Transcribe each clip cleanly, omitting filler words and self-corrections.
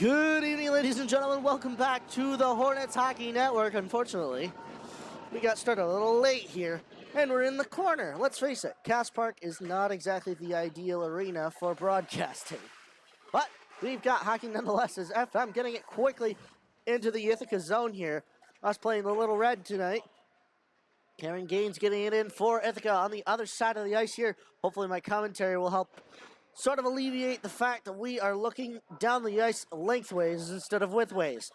Good evening, ladies and gentlemen. Welcome back to the Hornets Hockey Network. Unfortunately, we got started a little late here, and we're in the corner. Let's face it, Cass Park is not exactly the ideal arena for broadcasting. But we've got hockey nonetheless as FM getting it quickly into the Ithaca zone here. Us playing the Little Red tonight. Karen Gaines getting it in for Ithaca on the other side of the ice here. Hopefully my commentary will help sort of alleviate the fact that we are looking down the ice lengthways instead of widthways.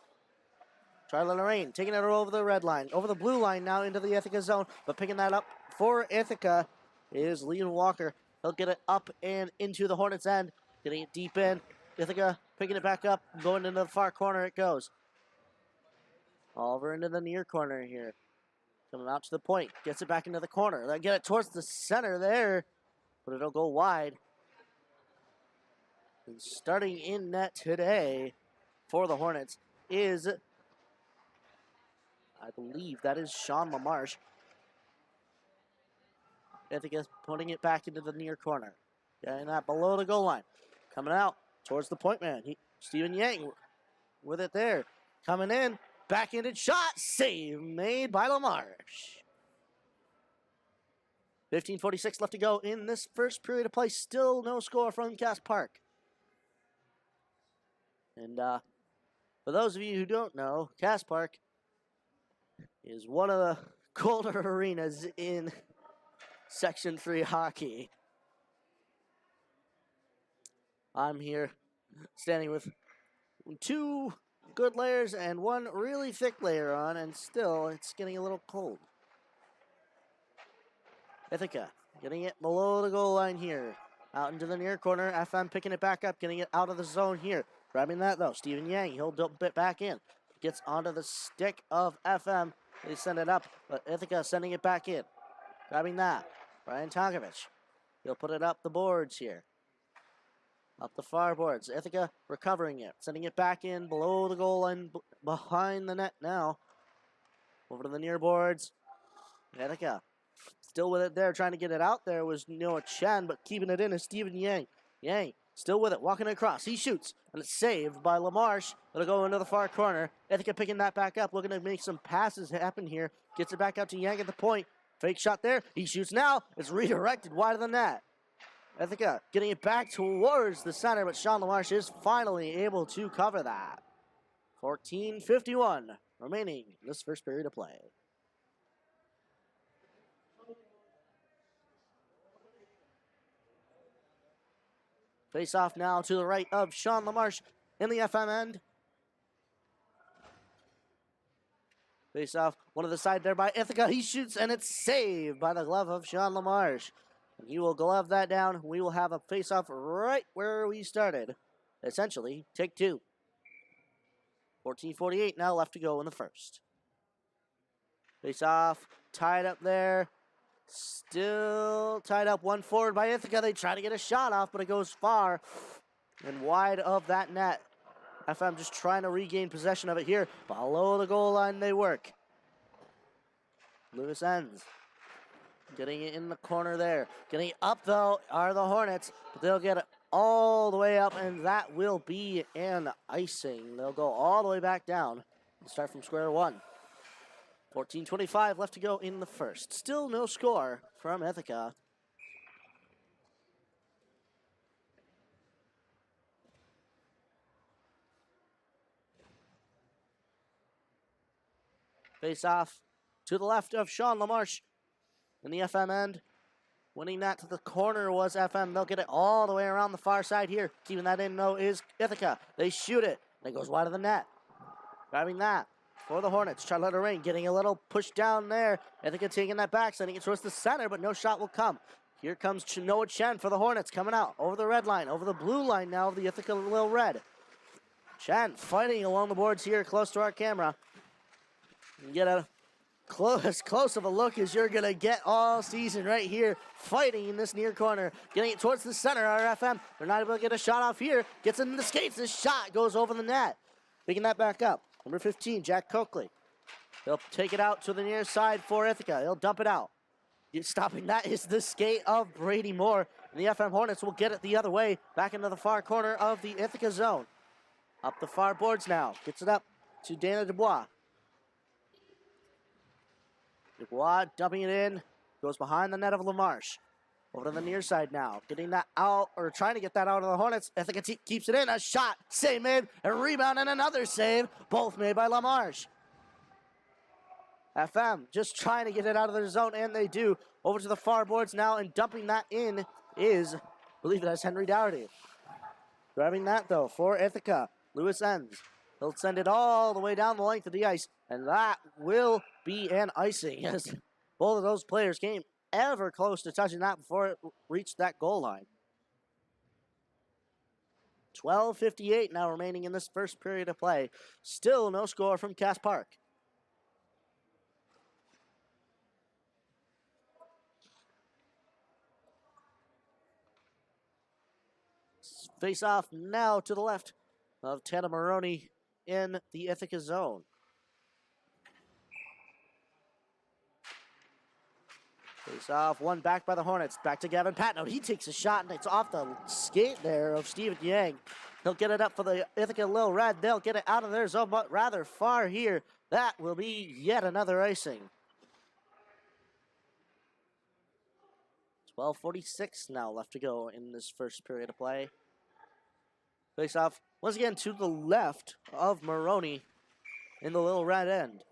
Charlotte Lorraine taking it over the red line, over the blue line now into the Ithaca zone, but picking that up for Ithaca is Liam Walker. He'll get it up and into the Hornets' end, getting it deep in. Ithaca picking it back up, going into the far corner it goes. Over into the near corner here. Coming out to the point, gets it back into the corner. They'll get it towards the center there, but it'll go wide. And starting in net today for the Hornets is, I believe that is Sean LaMarche. Ithaca's putting it back into the near corner. Getting that below the goal line. Coming out towards the point man. Stephen Yang with it there. Coming in, backhanded shot, save made by LaMarche. 15:46 left to go in this first period of play. Still no score from Cass Park. And for those of you who don't know, Cass Park is one of the colder arenas in Section 3 hockey. I'm here standing with two good layers and one really thick layer on, and still it's getting a little cold. Ithaca getting it below the goal line here. Out into the near corner. FM picking it back up, getting it out of the zone here. Grabbing that though, Stephen Yang, he'll dump it back in. Gets onto the stick of FM. They send it up, but Ithaca sending it back in. Grabbing that, Brian Tonkovich. He'll put it up the boards here. Up the far boards. Ithaca recovering it, sending it back in below the goal line, behind the net now. Over to the near boards. Ithaca still with it there, trying to get it out there was Noah Chen, but keeping it in is Stephen Yang. Yang still with it, walking across. He shoots, and it's saved by LaMarche. It'll go into the far corner. Ithaca picking that back up, looking to make some passes happen here. Gets it back out to Yang at the point. Fake shot there. He shoots now. It's redirected wide of the net. Ithaca getting it back towards the center, but Sean LaMarche is finally able to cover that. 14:51 remaining in this first period of play. Face off now to the right of Sean LaMarche in the FM end. Face off, one of the side there by Ithaca. He shoots, and it's saved by the glove of Sean LaMarche. And he will glove that down. We will have a face off right where we started. Essentially, take two. 14:48 now left to go in the first. Face off, tied up there. Still tied up, one forward by Ithaca. They try to get a shot off, but it goes far and wide of that net. FM just trying to regain possession of it here. Below the goal line they work. Loose ends. Getting it in the corner there. Getting it up, though, are the Hornets. But they'll get it all the way up, and that will be an icing. They'll go all the way back down and start from square one. 14:25 left to go in the first. Still no score from Ithaca. Face off to the left of Sean LaMarche in the FM end. Winning that to the corner was FM. They'll get it all the way around the far side here. Keeping that in, though, is Ithaca. They shoot it. And it goes wide of the net. Grabbing that for the Hornets. Charlotte Lorraine getting a little push down there. Ithaca taking that back, sending it towards the center, but no shot will come. Here comes Noah Chen for the Hornets, coming out over the red line, over the blue line now of the Ithaca Little Red. Chen fighting along the boards here, close to our camera. You get as close of a look as you're going to get all season right here, fighting in this near corner. Getting it towards the center, our FM. They're not able to get a shot off here. Gets in the skates. This shot goes over the net. Picking that back up. Number 15, Jack Coakley. He'll take it out to the near side for Ithaca. He'll dump it out. Stopping that is the skate of Brady Moore. And the FM Hornets will get it the other way, back into the far corner of the Ithaca zone. Up the far boards now. Gets it up to Dana Dubois. Dubois dumping it in. Goes behind the net of LaMarche. Over to the near side now. Getting that out, or trying to get that out of the Hornets. Ithaca keeps it in. A shot. Save made. A rebound and another save. Both made by LaMarche. FM just trying to get it out of their zone, and they do. Over to the far boards now, and dumping that in is, I believe that's Henry Dougherty. Grabbing that, though, for Ithaca. Lewis Enns. He'll send it all the way down the length of the ice, and that will be an icing, as both of those players came ever close to touching that before it reached that goal line. 12:58 now remaining in this first period of play. Still no score from Cass Park. Face off now to the left of Tana Maroney in the Ithaca zone. Face off, one back by the Hornets. Back to Gavin Patno. He takes a shot, and it's off the skate there of Steven Yang. He'll get it up for the Ithaca Lil Red. They'll get it out of their zone, but rather far here. That will be yet another icing. 12:46 now left to go in this first period of play. Face off once again to the left of Maroney in the Little Red end.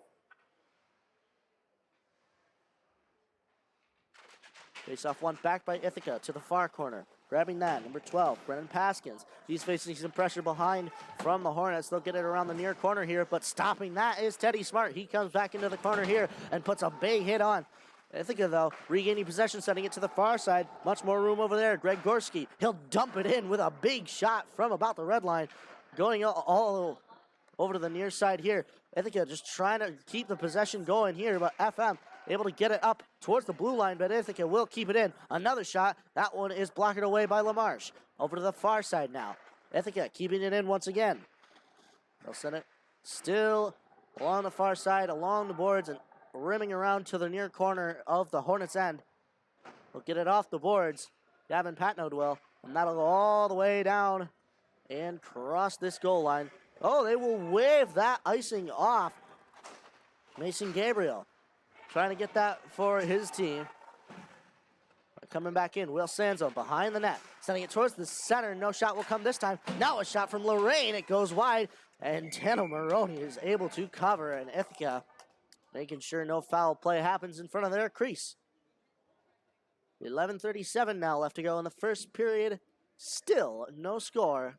Face off one back by Ithaca to the far corner. Grabbing that, number 12, Brennan Paskins. He's facing some pressure behind from the Hornets. They'll get it around the near corner here, but stopping that is Teddy Smart. He comes back into the corner here and puts a big hit on. Ithaca, though, regaining possession, sending it to the far side. Much more room over there. Greg Gorski, he'll dump it in with a big shot from about the red line. Going all over to the near side here. Ithaca just trying to keep the possession going here, but FM able to get it up towards the blue line, but Ithaca will keep it in. Another shot. That one is blocked away by LaMarche. Over to the far side now. Ithaca keeping it in once again. They'll send it still along the far side, along the boards, and rimming around to the near corner of the Hornets end. We'll get it off the boards. Gavin Patno will, and that'll go all the way down and cross this goal line. Oh, they will wave that icing off. Mason Gabriel trying to get that for his team. Coming back in, Will Sanzo behind the net, sending it towards the center. No shot will come this time. Now a shot from Lorraine. It goes wide, and Tano Maroney is able to cover, and Ithaca making sure no foul play happens in front of their crease. 11:37 now left to go in the first period. Still no score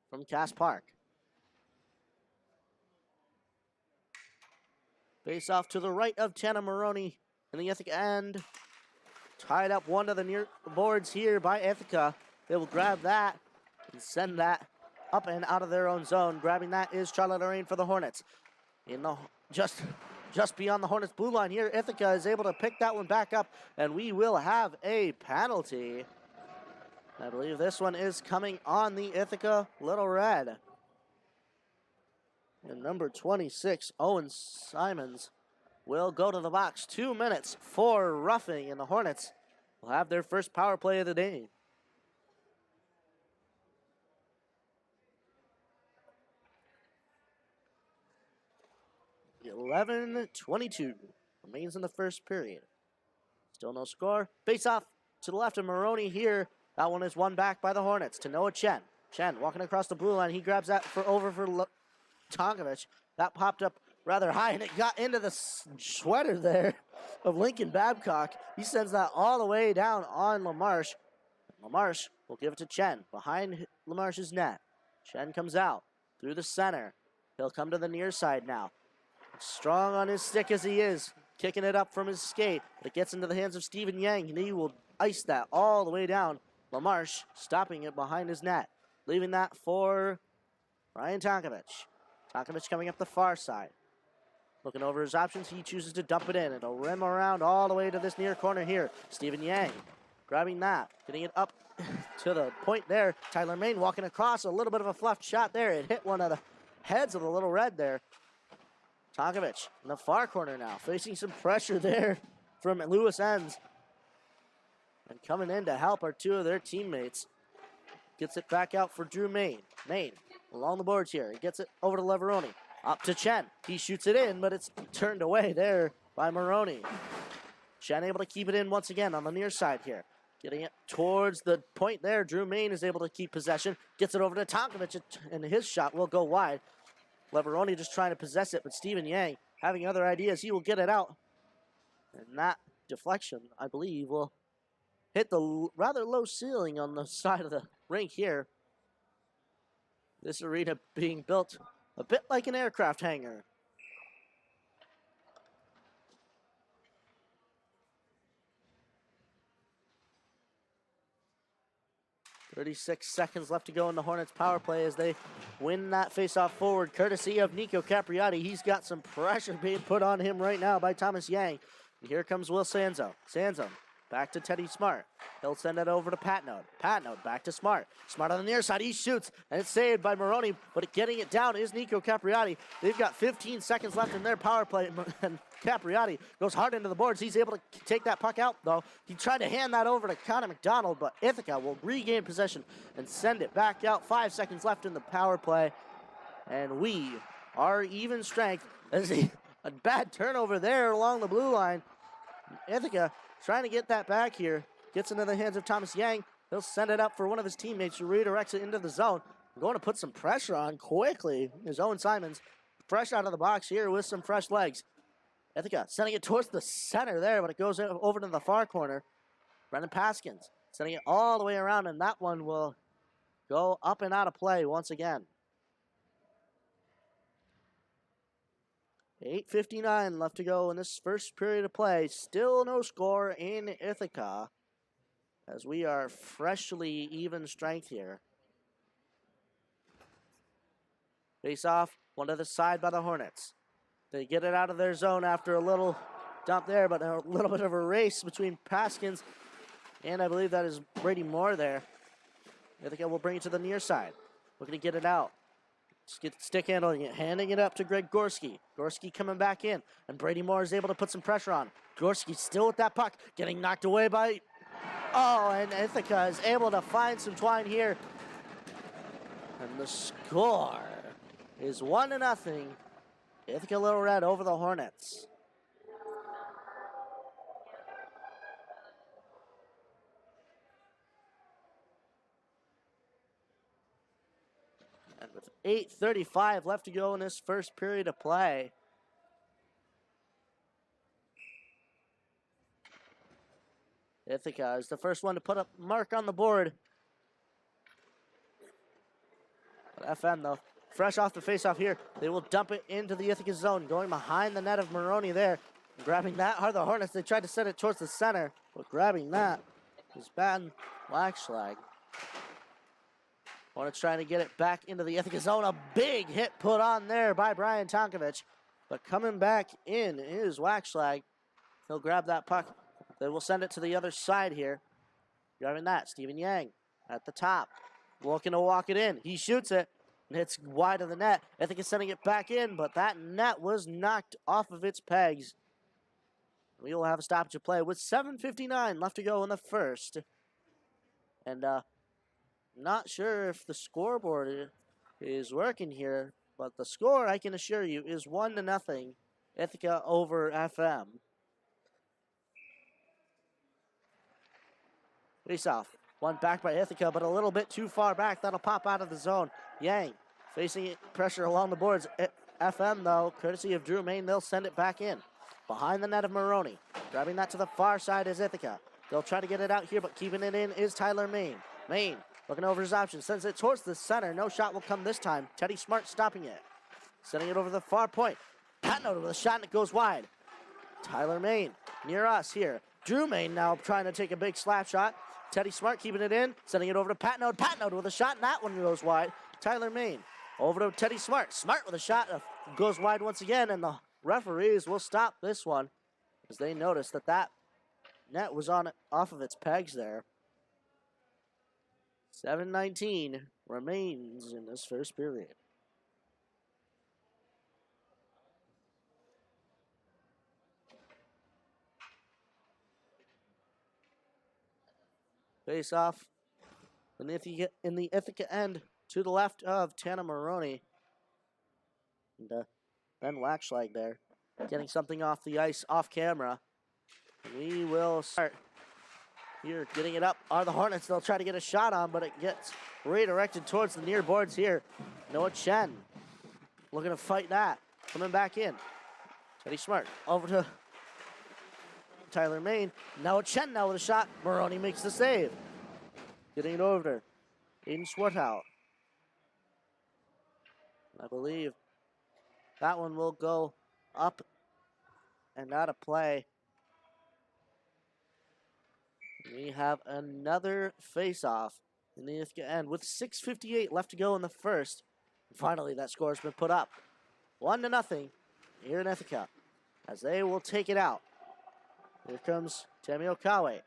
from Cass Park. Face off to the right of Tana Maroney in the Ithaca end. Tied up one of the near boards here by Ithaca. They will grab that and send that up and out of their own zone. Grabbing that is Charlotte Lorraine for the Hornets. In the just beyond the Hornets blue line here, Ithaca is able to pick that one back up, and we will have a penalty. I believe this one is coming on the Ithaca Little Red. And number 26, Owen Simons, will go to the box. 2 minutes for roughing, and the Hornets will have their first power play of the day. $11:22 remains in the first period. Still no score. Face off to the left of Maroney here. That one is won back by the Hornets to Noah Chen. Chen walking across the blue line. He grabs that over for Tonkovich. That popped up rather high, and it got into the sweater there of Lincoln Babcock. He sends that all the way down on LaMarche. LaMarche will give it to Chen behind LaMarche's net. Chen comes out through the center. He'll come to the near side now. Strong on his stick as he is, kicking it up from his skate. But it gets into the hands of Steven Yang, and he will ice that all the way down. LaMarche stopping it behind his net, leaving that for Ryan Tonkovich. Tonkovich coming up the far side. Looking over his options, he chooses to dump it in. It'll rim around all the way to this near corner here. Steven Yang grabbing that, getting it up to the point there. Tyler Main walking across, a little bit of a fluffed shot there. It hit one of the heads of the Little Red there. Tonkovich in the far corner now, facing some pressure there from Lewis Enns. And coming in to help are two of their teammates. Gets it back out for Drew Main. Main along the boards here. He gets it over to Leveroni. Up to Chen. He shoots it in, but it's turned away there by Maroney. Chen able to keep it in once again on the near side here. Getting it towards the point there. Drew Main is able to keep possession. Gets it over to Tonkovic, and his shot will go wide. Leveroni just trying to possess it, but Steven Yang having other ideas. He will get it out. And that deflection, I believe, will hit the rather low ceiling on the side of the rink here. This arena being built a bit like an aircraft hangar. .36 seconds left to go in the Hornets power play as they win that faceoff forward, courtesy of Nico Capriati. He's got some pressure being put on him right now by Thomas Yang. And here comes Will Sanzo. Sanzo back to Teddy Smart. He'll send it over to Patnode. Patnode back to Smart. Smart on the near side. He shoots, and it's saved by Maroney, but getting it down is Nico Capriati. They've got 15 seconds left in their power play, and Capriati goes hard into the boards. He's able to take that puck out, though. He tried to hand that over to Connor McDonald, but Ithaca will regain possession and send it back out. 5 seconds left in the power play, and we are even strength. There's a bad turnover there along the blue line. Ithaca trying to get that back here. Gets into the hands of Thomas Yang. He'll send it up for one of his teammates who redirects it into the zone. Going to put some pressure on quickly. His own Simons. Fresh out of the box here with some fresh legs. Ithaca sending it towards the center there, but it goes over to the far corner. Brendan Paskins sending it all the way around, and that one will go up and out of play once again. 8:59 left to go in this first period of play. Still no score in Ithaca as we are freshly even strength here. Face off, one to the side by the Hornets. They get it out of their zone after a little dump there, but a little bit of a race between Paskins and I believe that is Brady Moore there. Ithaca will bring it to the near side. Looking to get it out. Stick handling it, handing it up to Greg Gorski. Gorski coming back in, and Brady Moore is able to put some pressure on. Gorski still with that puck, getting knocked away by... Oh, and Ithaca is able to find some twine here. And the score is 1-0. Ithaca Little Red over the Hornets. And with 8:35 left to go in this first period of play, Ithaca is the first one to put a mark on the board. But FM, though, fresh off the faceoff here, they will dump it into the Ithaca zone, going behind the net of Maroney there. Grabbing that are the Hornets. They tried to set it towards the center, but grabbing that is Ben Waxlag. Hornets trying to get it back into the Ithaca zone. A big hit put on there by Brian Tonkovic. But coming back in is Waxlag. He'll grab that puck. They will send it to the other side here. Grabbing that, Steven Yang at the top. Looking to walk it in. He shoots it, and it's wide of the net. Ithaca sending it back in, but that net was knocked off of its pegs. We will have a stoppage of play with 7:59 left to go in the first. And not sure if the scoreboard is working here, but the score, I can assure you, is 1-0. Ithaca over FM. Face off. One back by Ithaca, but a little bit too far back. That'll pop out of the zone. Yang facing pressure along the boards. FM, though, courtesy of Drew Main, they'll send it back in. Behind the net of Maroney. Grabbing that to the far side is Ithaca. They'll try to get it out here, but keeping it in is Tyler Main. Main looking over his options. Sends it towards the center. No shot will come this time. Teddy Smart stopping it. Sending it over the far point. Patnode with a shot, and it goes wide. Tyler Main near us here. Drew Main now trying to take a big slap shot. Teddy Smart keeping it in. Sending it over to Patnode. Patnode with a shot, and that one goes wide. Tyler Main over to Teddy Smart. Smart with a shot. Goes wide once again, and the referees will stop this one as they notice that that net was off of its pegs there. 7:19 remains in this first period. Face off in the Ithaca end to the left of Tana Maroney. And Ben Waxlag there, getting something off the ice, off camera. We will start here, getting it up are the Hornets. They'll try to get a shot on, but it gets redirected towards the near boards here. Noah Chen looking to fight that. Coming back in. Teddy Smart over to Tyler Main. Noah Chen now with a shot. Maroney makes the save. Getting it over to Aiden Swarthout. I believe that one will go up and out of play. We have another face-off in the Ithaca end with 6:58 left to go in the first. And finally, that score has been put up. 1-0 here in Ithaca as they will take it out. Here comes Tammy Okawe.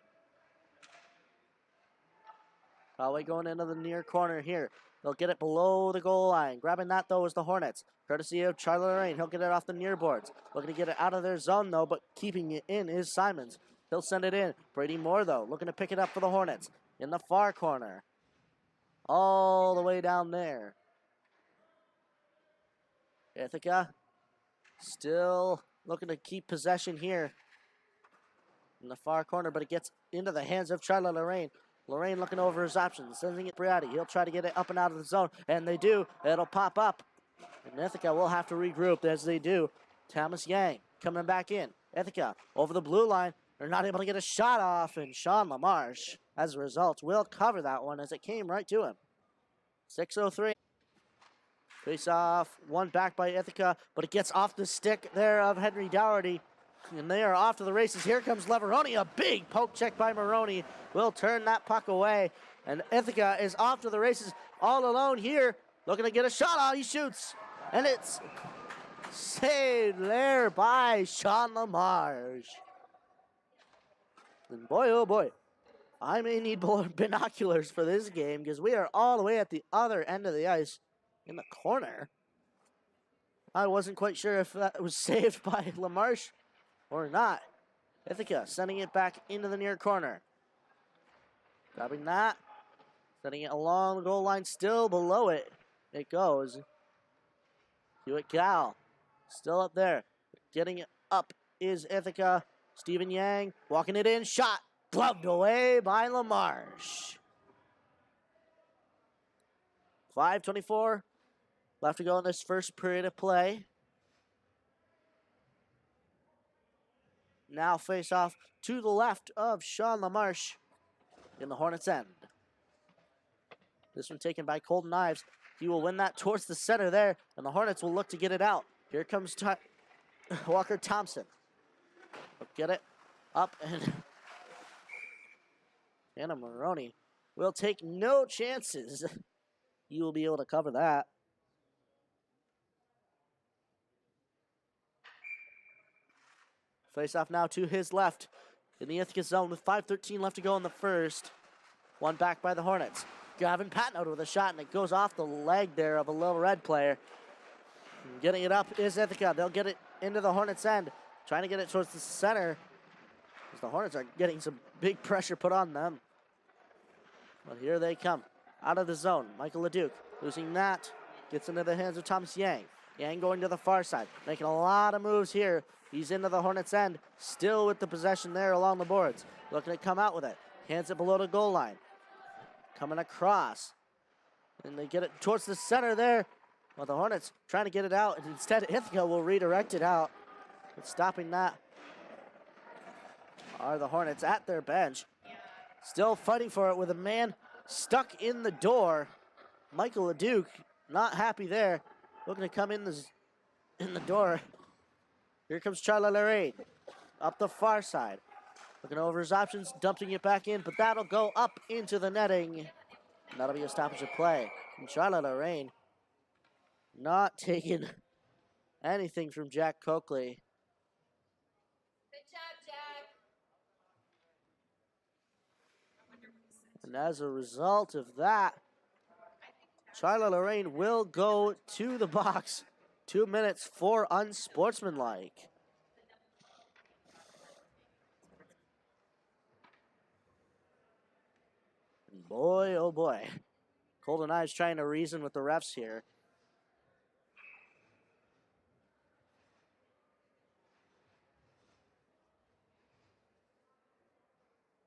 Okawe going into the near corner here. They'll get it below the goal line. Grabbing that, though, is the Hornets. Courtesy of Charlie Lorraine. He'll get it off the near boards. Looking to get it out of their zone, though, but keeping it in is Simons. He'll send it in. Brady Moore, though, looking to pick it up for the Hornets. In the far corner. All the way down there. Ithaca still looking to keep possession here. In the far corner, but it gets into the hands of Charlie Lorraine. Lorraine looking over his options, sending it to Briatti. He'll try to get it up and out of the zone, and they do. It'll pop up. And Ithaca will have to regroup as they do. Thomas Yang coming back in. Ithaca over the blue line. They're not able to get a shot off, and Sean LaMarche, as a result, will cover that one as it came right to him. 6:03. Face off, one back by Ithaca, but it gets off the stick there of Henry Dougherty. And they are off to the races. Here comes Leveroni. A big poke check by Maroney will turn that puck away. And Ithaca is off to the races all alone here. Looking to get a shot on. He shoots. And it's saved there by Sean LaMarche. And boy, oh boy, I may need binoculars for this game because we are all the way at the other end of the ice in the corner. I wasn't quite sure if that was saved by LaMarche or not. Ithaca sending it back into the near corner. Grabbing that. Sending it along the goal line. Still below it. It goes. Hewitt Gal. Still up there. Getting it up is Ithaca. Stephen Yang walking it in. Shot. Gloved away by LaMarche. 5:24 left to go in this first period of play. Now face off to the left of Sean LaMarche in the Hornets' end. This one taken by Colton Ives. He will win that towards the center there, and the Hornets will look to get it out. Here comes Walker Thompson. He'll get it up, and Anna Maroney will take no chances. You will be able to cover that. Face off now to his left in the Ithaca zone with 5:13 left to go in the first. One back by the Hornets. Gavin Patnoe with a shot, and it goes off the leg there of a Little Red player. And getting it up is Ithaca. They'll get it into the Hornets' end. Trying to get it towards the center, as the Hornets are getting some big pressure put on them. But here they come. Out of the zone. Michael Leduc losing that. Gets into the hands of Thomas Yang. Yang going to the far side. Making a lot of moves here. He's into the Hornets' end. Still with the possession there along the boards. Looking to come out with it. Hands it below the goal line. Coming across. And they get it towards the center there. Well, the Hornets trying to get it out. And instead, Ithaca will redirect it out. But stopping that are the Hornets at their bench. Still fighting for it with a man stuck in the door. Michael Leduc not happy there. Looking to come in the door. Here comes Charlie Lorraine. Up the far side. Looking over his options, dumping it back in, but that'll go up into the netting. And that'll be a stoppage of play. And Charlie Lorraine not taking anything from Jack Coakley. Good job, Jack. And as a result of that, Charlie Lorraine will go to the box. 2 minutes for unsportsmanlike. Boy, oh boy. Golden Eyes trying to reason with the refs here.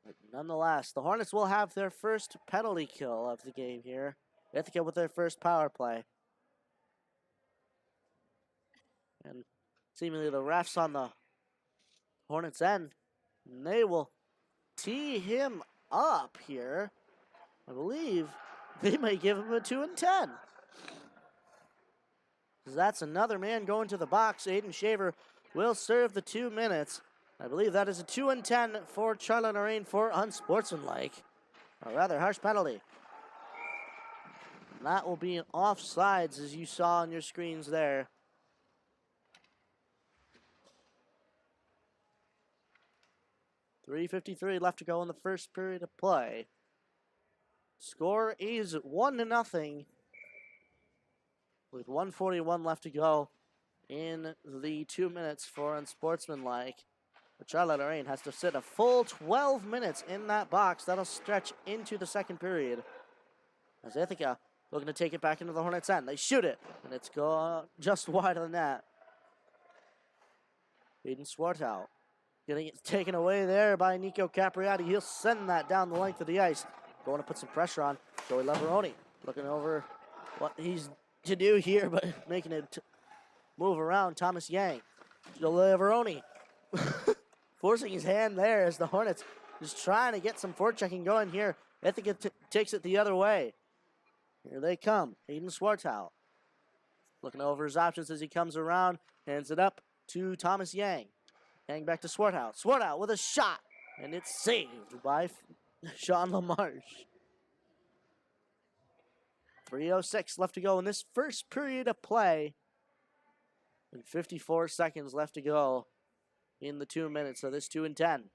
But nonetheless, the Hornets will have their first penalty kill of the game here. Ithaca with their first power play. And seemingly the refs on the Hornets end, and they will tee him up here. I believe they may give him a 2 and 10. That's another man going to the box. Aiden Shaver will serve the 2 minutes. I believe that is a 2 and 10 for Charlotte Lorraine for unsportsmanlike. A rather harsh penalty. And that will be an offsides, as you saw on your screens there. .3:53 left to go in the first period of play. Score is 1-0 with 1:41 left to go in the 2 minutes for unsportsmanlike. But Charlotte Lorraine has to sit a full 12 minutes in that box. That'll stretch into the second period. As Ithaca looking to take it back into the Hornets' end. They shoot it, and it's gone just wide of the net. Aiden Swartout getting it taken away there by Nico Capriati. He'll send that down the length of the ice. Going to put some pressure on Joey Leveroni. Looking over what he's to do here, but making it move around Thomas Yang. Joey Leveroni forcing his hand there as the Hornets just trying to get some forechecking going here. Ithaca takes it the other way. Here they come. Aiden Swartout looking over his options as he comes around. Hands it up to Thomas Yang. Yang back to Swartout. Swartout with a shot. And it's saved by Sean LaMarche. 3:06 left to go in this first period of play. And 54 seconds left to go in the 2 minutes of this 2 and 10.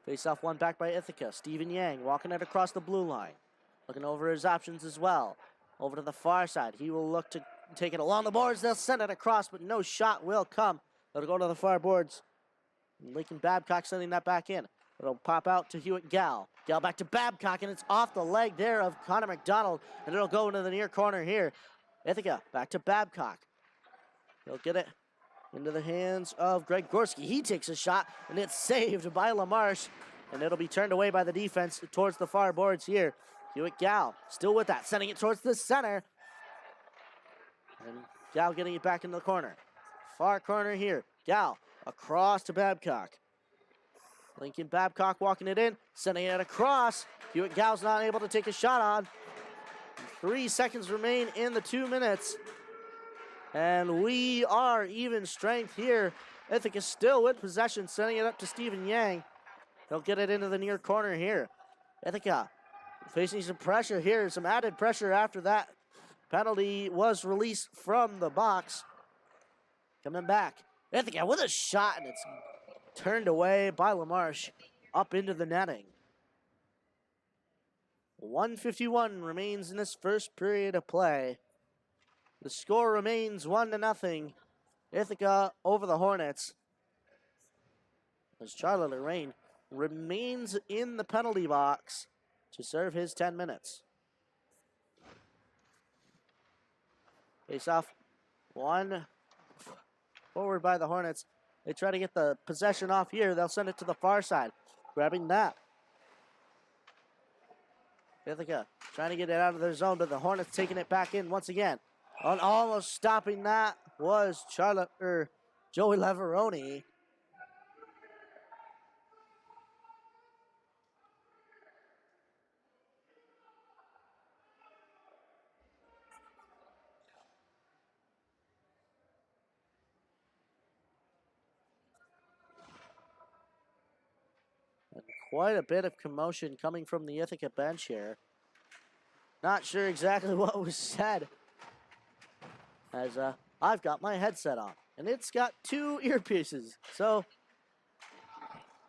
Face-off one back by Ithaca. Stephen Yang walking it across the blue line. Looking over his options as well. Over to the far side. He will look to take it along the boards. They'll send it across, but no shot will come. It'll go to the far boards. Lincoln Babcock sending that back in. It'll pop out to Hewitt Gal. Gal back to Babcock, and it's off the leg there of Connor McDonald, and it'll go into the near corner here. Ithaca back to Babcock. He'll get it into the hands of Greg Gorski. He takes a shot, and it's saved by LaMarche, and it'll be turned away by the defense towards the far boards here. Hewitt Gal still with that, sending it towards the center. And Gal getting it back into the corner. Far corner here. Gal across to Babcock. Lincoln Babcock walking it in, sending it across. Hewitt Gal's not able to take a shot on. 3 seconds remain in the 2 minutes. And we are even strength here. Ithaca still with possession, sending it up to Stephen Yang. He'll get it into the near corner here. Ithaca facing some pressure here, some added pressure after that penalty was released from the box. Coming back. Ithaca with a shot, and it's turned away by LaMarche up into the netting. 1:51 remains in this first period of play. The score remains 1-0. Ithaca over the Hornets. As Charlotte Lorraine remains in the penalty box to serve his 10 minutes. Face off one forward by the Hornets. They try to get the possession off here. They'll send it to the far side. Grabbing that. Ithaca trying to get it out of their zone, but the Hornets taking it back in once again. On almost stopping that was Joey Leveroni. And quite a bit of commotion coming from the Ithaca bench here. Not sure exactly what was said. As I've got my headset on, and it's got 2 earpieces, so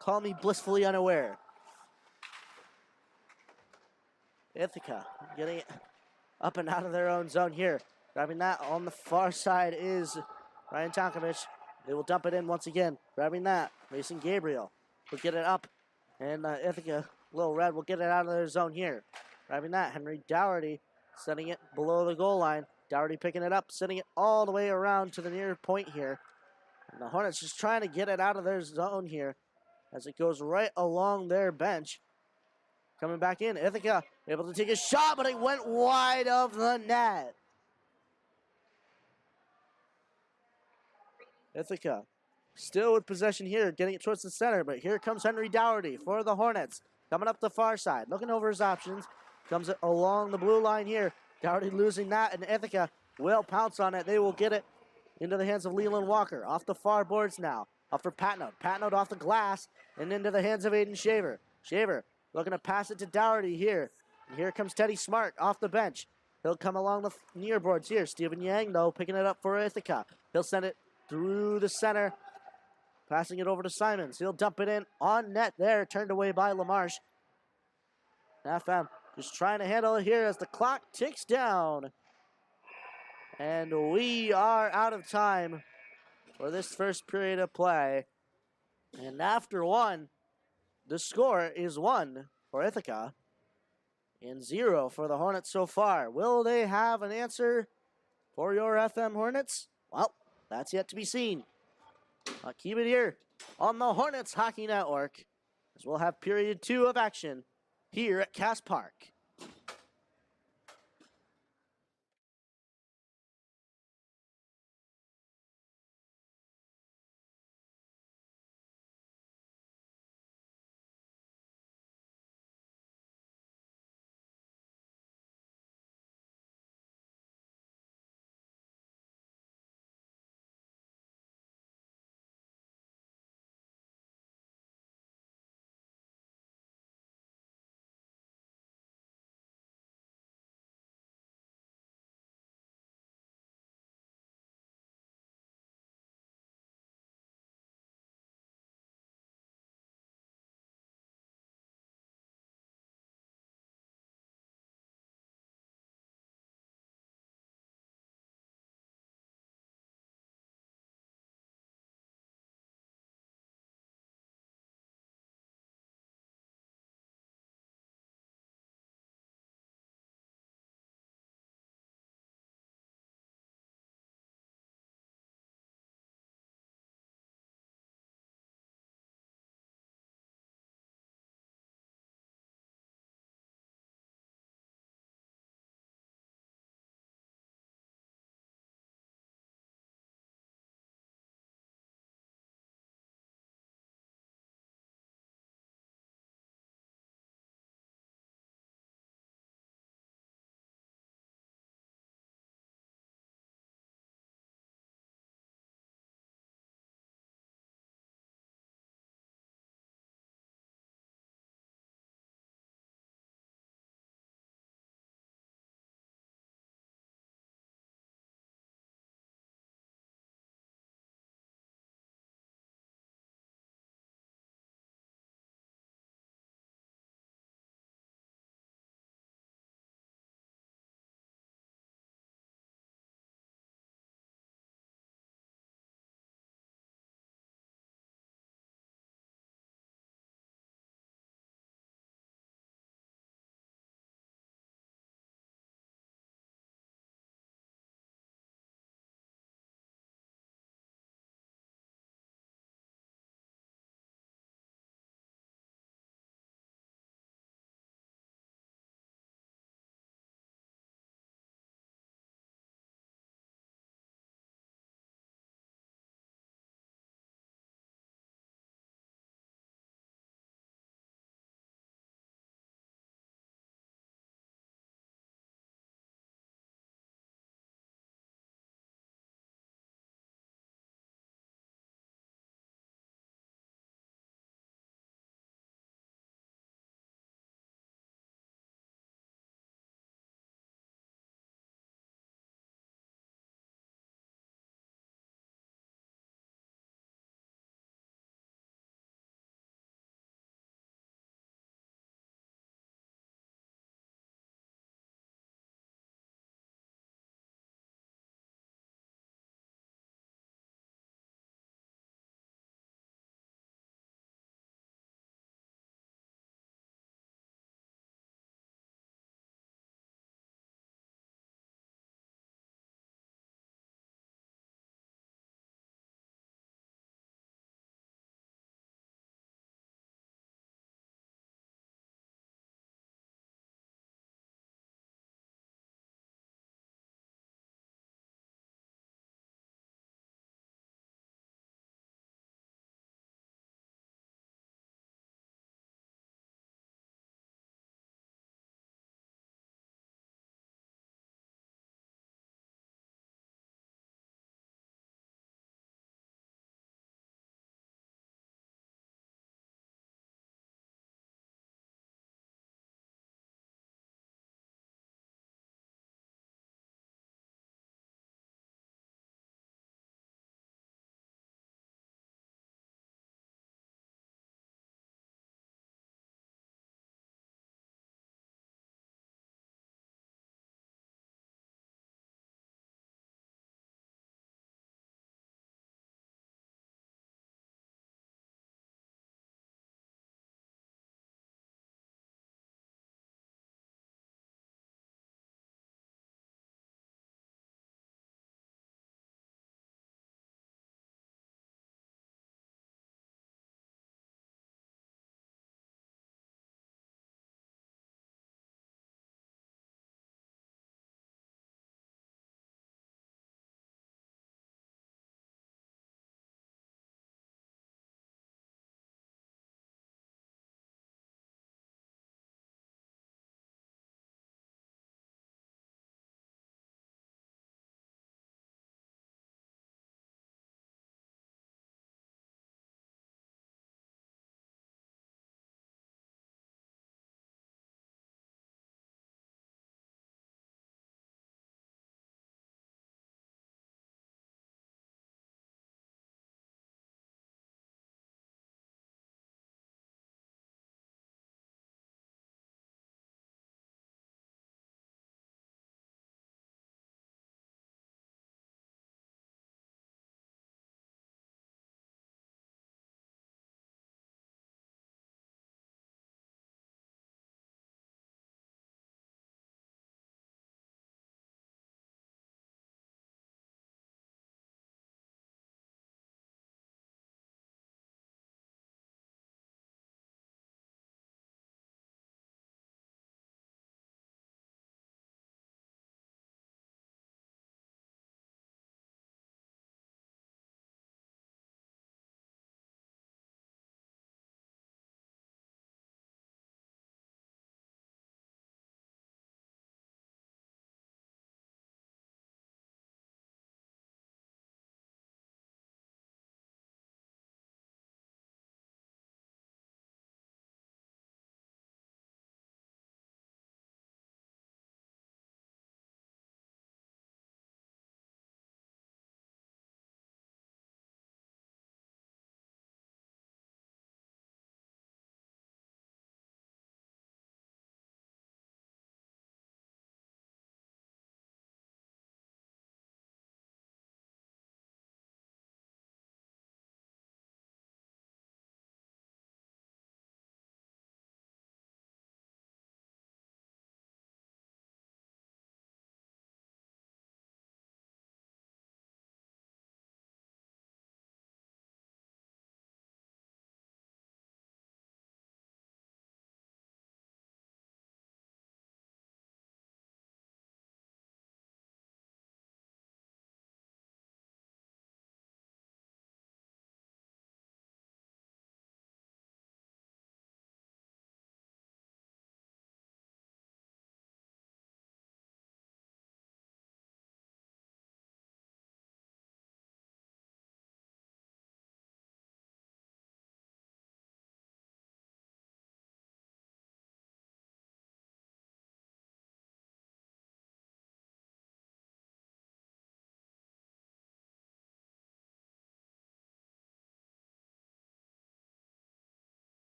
call me blissfully unaware. Ithaca getting it up and out of their own zone here. Grabbing that on the far side is Ryan Tonkovich. They will dump it in once again. Grabbing that. Mason Gabriel will get it up. And Ithaca, Little Red, will get it out of their zone here. Grabbing that. Henry Dougherty setting it below the goal line. Dougherty picking it up, sending it all the way around to the near point here. And the Hornets just trying to get it out of their zone here as it goes right along their bench. Coming back in. Ithaca able to take a shot, but it went wide of the net. Ithaca still with possession here, getting it towards the center, but here comes Henry Dougherty for the Hornets. Coming up the far side, looking over his options. Comes along the blue line here. Dougherty losing that, and Ithaca will pounce on it. They will get it into the hands of Leland Walker. Off the far boards now. Off for Patnode. Patnode off the glass and into the hands of Aiden Shaver. Shaver looking to pass it to Dougherty here. And here comes Teddy Smart off the bench. He'll come along the near boards here. Stephen Yang, though, picking it up for Ithaca. He'll send it through the center. Passing it over to Simons. He'll dump it in on net there. Turned away by LaMarche. FM just trying to handle it here as the clock ticks down. And we are out of time for this first period of play. And after one, the score is 1 for Ithaca and 0 for the Hornets so far. Will they have an answer for your FM Hornets? Well, that's yet to be seen. I'll keep it here on the Hornets Hockey Network as we'll have period 2 of action here at Cass Park.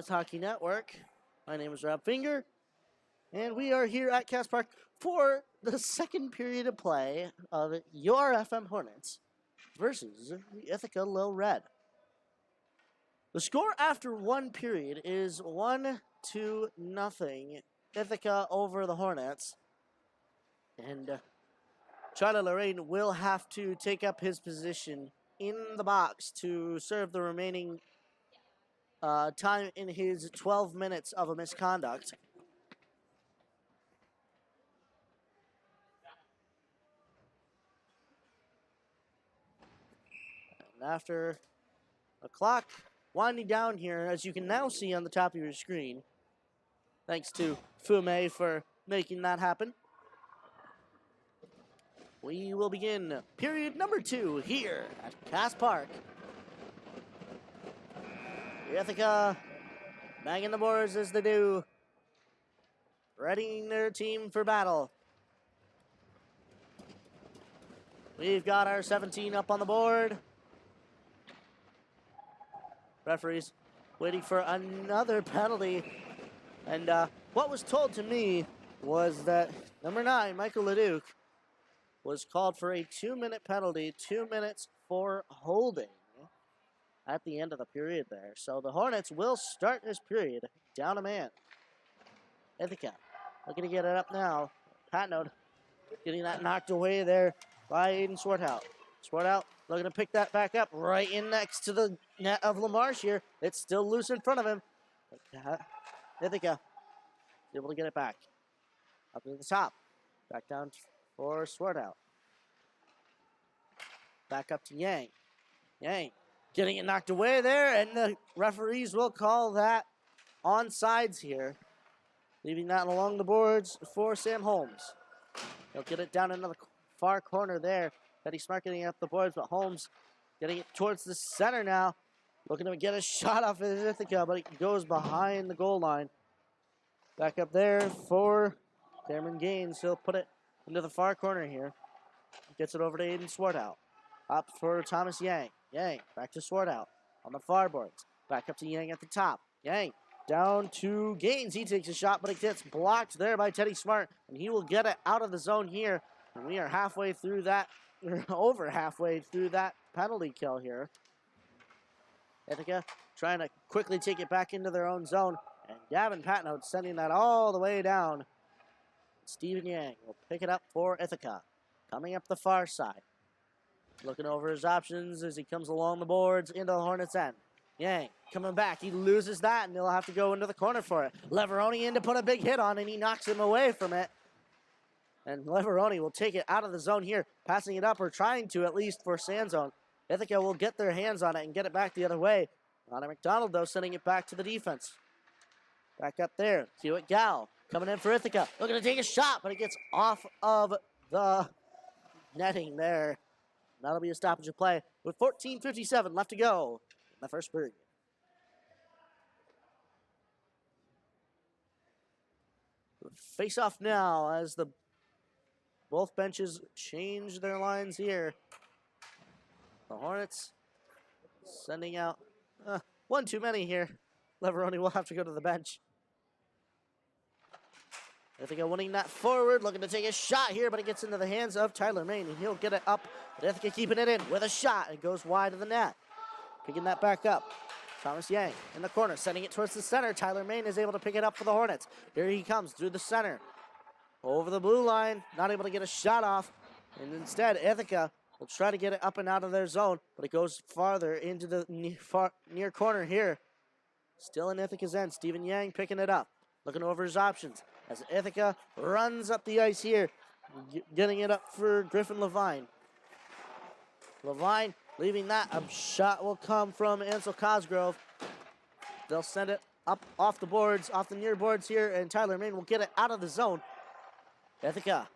Hornets Hockey Network. My name is Rob Finger, and we are here at Cass Park for the second period of play of your FM Hornets versus the Ithaca Lil Red. The score after one period is 1-0 Ithaca over the Hornets, and Charlie Lorraine will have to take up his position in the box to serve the remaining time in his 12 minutes of a misconduct. And after the clock winding down here, as you can now see on the top of your screen, thanks to Fu-Mei for making that happen, we will begin period number 2 here at Cass Park. Ithaca banging the boards as they do, readying their team for battle. We've got our 17 up on the board. Referees waiting for another penalty. And what was told to me was that number 9, Michael Leduc, was called for a 2-minute penalty, 2 minutes for holding at the end of the period there. So the Hornets will start this period down a man. Ithaca looking to get it up now. Patnode getting that knocked away there by Aiden Swartout. Swartout looking to pick that back up right in next to the net of LaMarche here. It's still loose in front of him. Ithaca is able to get it back. Up to the top. Back down for Swartout. Back up to Yang. Yang getting it knocked away there, and the referees will call that onside here, leaving that along the boards for Sam Holmes. He'll get it down into the far corner there. Teddy Smart getting up the boards, but Holmes getting it towards the center now. Looking to get a shot off of Ithaca, but it goes behind the goal line. Back up there for Cameron Gaines. He'll put it into the far corner here. Gets it over to Aiden Swartout. Up for Thomas Yang. Yang back to Swartout on the far boards. Back up to Yang at the top. Yang down to Gaines. He takes a shot, but it gets blocked there by Teddy Smart, and he will get it out of the zone here. And we are halfway through that, or over halfway through that penalty kill here. Ithaca trying to quickly take it back into their own zone, and Gavin Patnode sending that all the way down. Stephen Yang will pick it up for Ithaca. Coming up the far side. Looking over his options as he comes along the boards into the Hornets' end. Yang coming back. He loses that, and he'll have to go into the corner for it. Leveroni in to put a big hit on, and he knocks him away from it. And Leveroni will take it out of the zone here, passing it up, or trying to at least for sand zone. Ithaca will get their hands on it and get it back the other way. Connor McDonald, though, sending it back to the defense. Back up there. Hewitt Gal coming in for Ithaca. Looking to take a shot, but it gets off of the netting there. That'll be a stoppage of play with 14:57 left to go in the first period. Face off now as both benches change their lines here. The Hornets sending out one too many here. Leveroni will have to go to the bench. Ithaca winning that forward, looking to take a shot here, but it gets into the hands of Tyler Main, and he'll get it up. But Ithaca keeping it in with a shot. It goes wide of the net. Picking that back up. Thomas Yang in the corner, sending it towards the center. Tyler Main is able to pick it up for the Hornets. Here he comes through the center. Over the blue line, not able to get a shot off. And instead, Ithaca will try to get it up and out of their zone, but it goes farther into the near corner here. Still in Ithaca's end. Stephen Yang picking it up. Looking over his options as Ithaca runs up the ice here. Getting it up for Griffin Levine. Levine leaving that. A shot will come from Ansel Cosgrove. They'll send it up off the boards, off the near boards here, and Tyler Main will get it out of the zone. Ithaca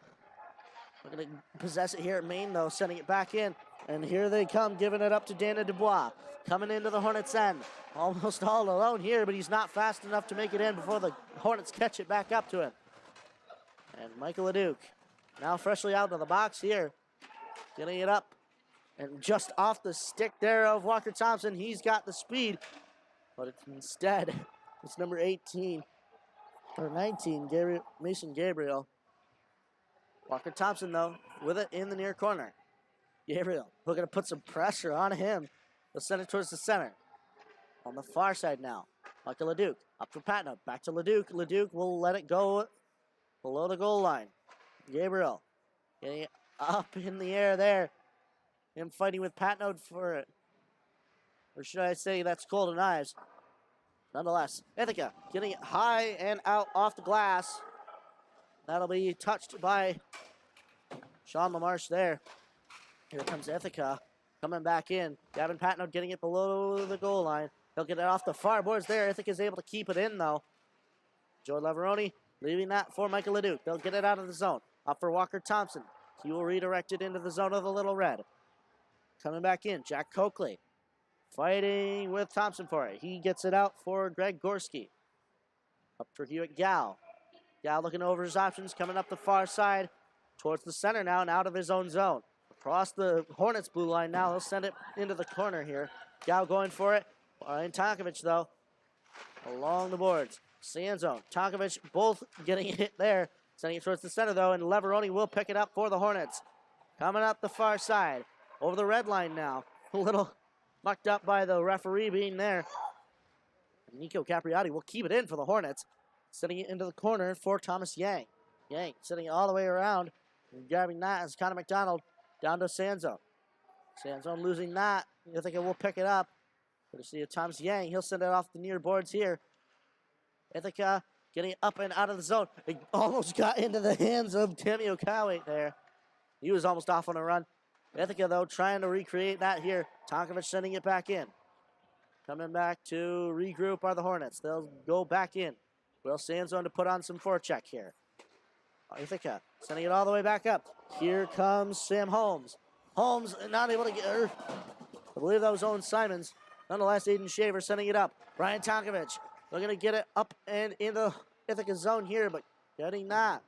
looking to possess it here at Main, though, sending it back in. And here they come, giving it up to Dana Dubois. Coming into the Hornets' end. Almost all alone here, but he's not fast enough to make it in before the Hornets catch it back up to him. And Michael Leduc now freshly out of the box here. Getting it up. And just off the stick there of Walker Thompson, he's got the speed. But it's instead It's number 18, or 19, Mason Gabriel. Walker Thompson, though, with it in the near corner. Gabriel looking to put some pressure on him. They'll send it towards the center. On the far side now, Michael Leduc up for Patno. Back to Leduc. Leduc will let it go below the goal line. Gabriel getting it up in the air there. Him fighting with Patno for it. Or should I say that's Golden Knives. Nonetheless, Ithaca getting it high and out off the glass. That'll be touched by Sean LaMarche there. Here comes Ithaca coming back in. Gavin Patno getting it below the goal line. He'll get it off the far boards there. Ithaca's able to keep it in, though. Joe Lavaroni leaving that for Michael Leduc. They'll get it out of the zone. Up for Walker Thompson. He will redirect it into the zone of the Little Red. Coming back in, Jack Coakley. Fighting with Thompson for it. He gets it out for Greg Gorski. Up for Hewitt Gow. Gow looking over his options, coming up the far side towards the center now and out of his own zone. Across the Hornets blue line now. He'll send it into the corner here. Gow going for it. Ryan Tonkovich, though, along the boards. Sand zone. Tonkovich both getting it there. Sending it towards the center, though, and Leveroni will pick it up for the Hornets. Coming up the far side. Over the red line now. A little mucked up by the referee being there. Nico Capriati will keep it in for the Hornets. Sending it into the corner for Thomas Yang. Yang sending it all the way around. And grabbing that as Connor McDonald down to Sanzone. Sanzone losing that. I think it will pick it up. We'll see Thomas Yang. He'll send it off the near boards here. Ithaca getting up and out of the zone. It almost got into the hands of Timmy Okawait there. He was almost off on a run. Ithaca, though, trying to recreate that here. Tonkovich sending it back in. Coming back to regroup are the Hornets. They'll go back in. Will Sanzone to put on some forecheck here. Ithaca sending it all the way back up. Here comes Sam Holmes. Holmes not able to get her. I believe that was Owen Simons. Nonetheless, Aiden Shaver sending it up. Brian Tonkovich looking to get it up and in the Ithaca zone here, but getting that.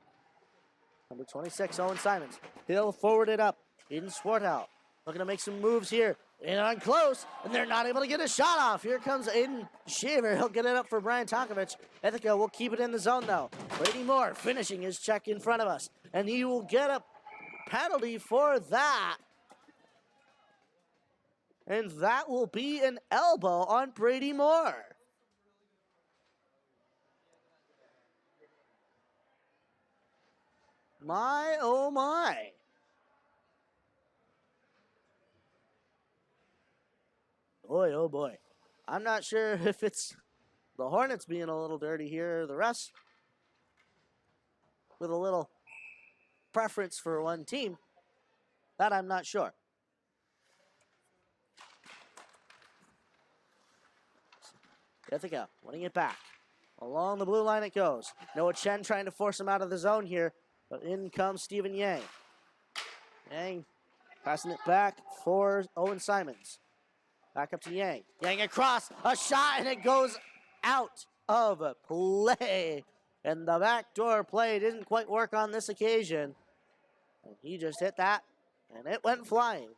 Number 26, Owen Simons. He'll forward it up. Aiden Swartout looking to make some moves here. In on close, and they're not able to get a shot off. Here comes Aiden Shaver. He'll get it up for Brian Tonkovich. Ithaca will keep it in the zone, though. Brady Moore finishing his check in front of us, and he will get a penalty for that. And that will be an elbow on Brady Moore. My, oh my. Boy, oh boy. I'm not sure if it's the Hornets being a little dirty here or the rest with a little preference for one team. That I'm not sure. Ithaca winning it back. Along the blue line it goes. Noah Chen trying to force him out of the zone here. But in comes Stephen Yang. Yang passing it back for Owen Simons. Back up to Yang. Yang across. A shot and it goes out of play. And the backdoor play didn't quite work on this occasion. And he just hit that and it went flying.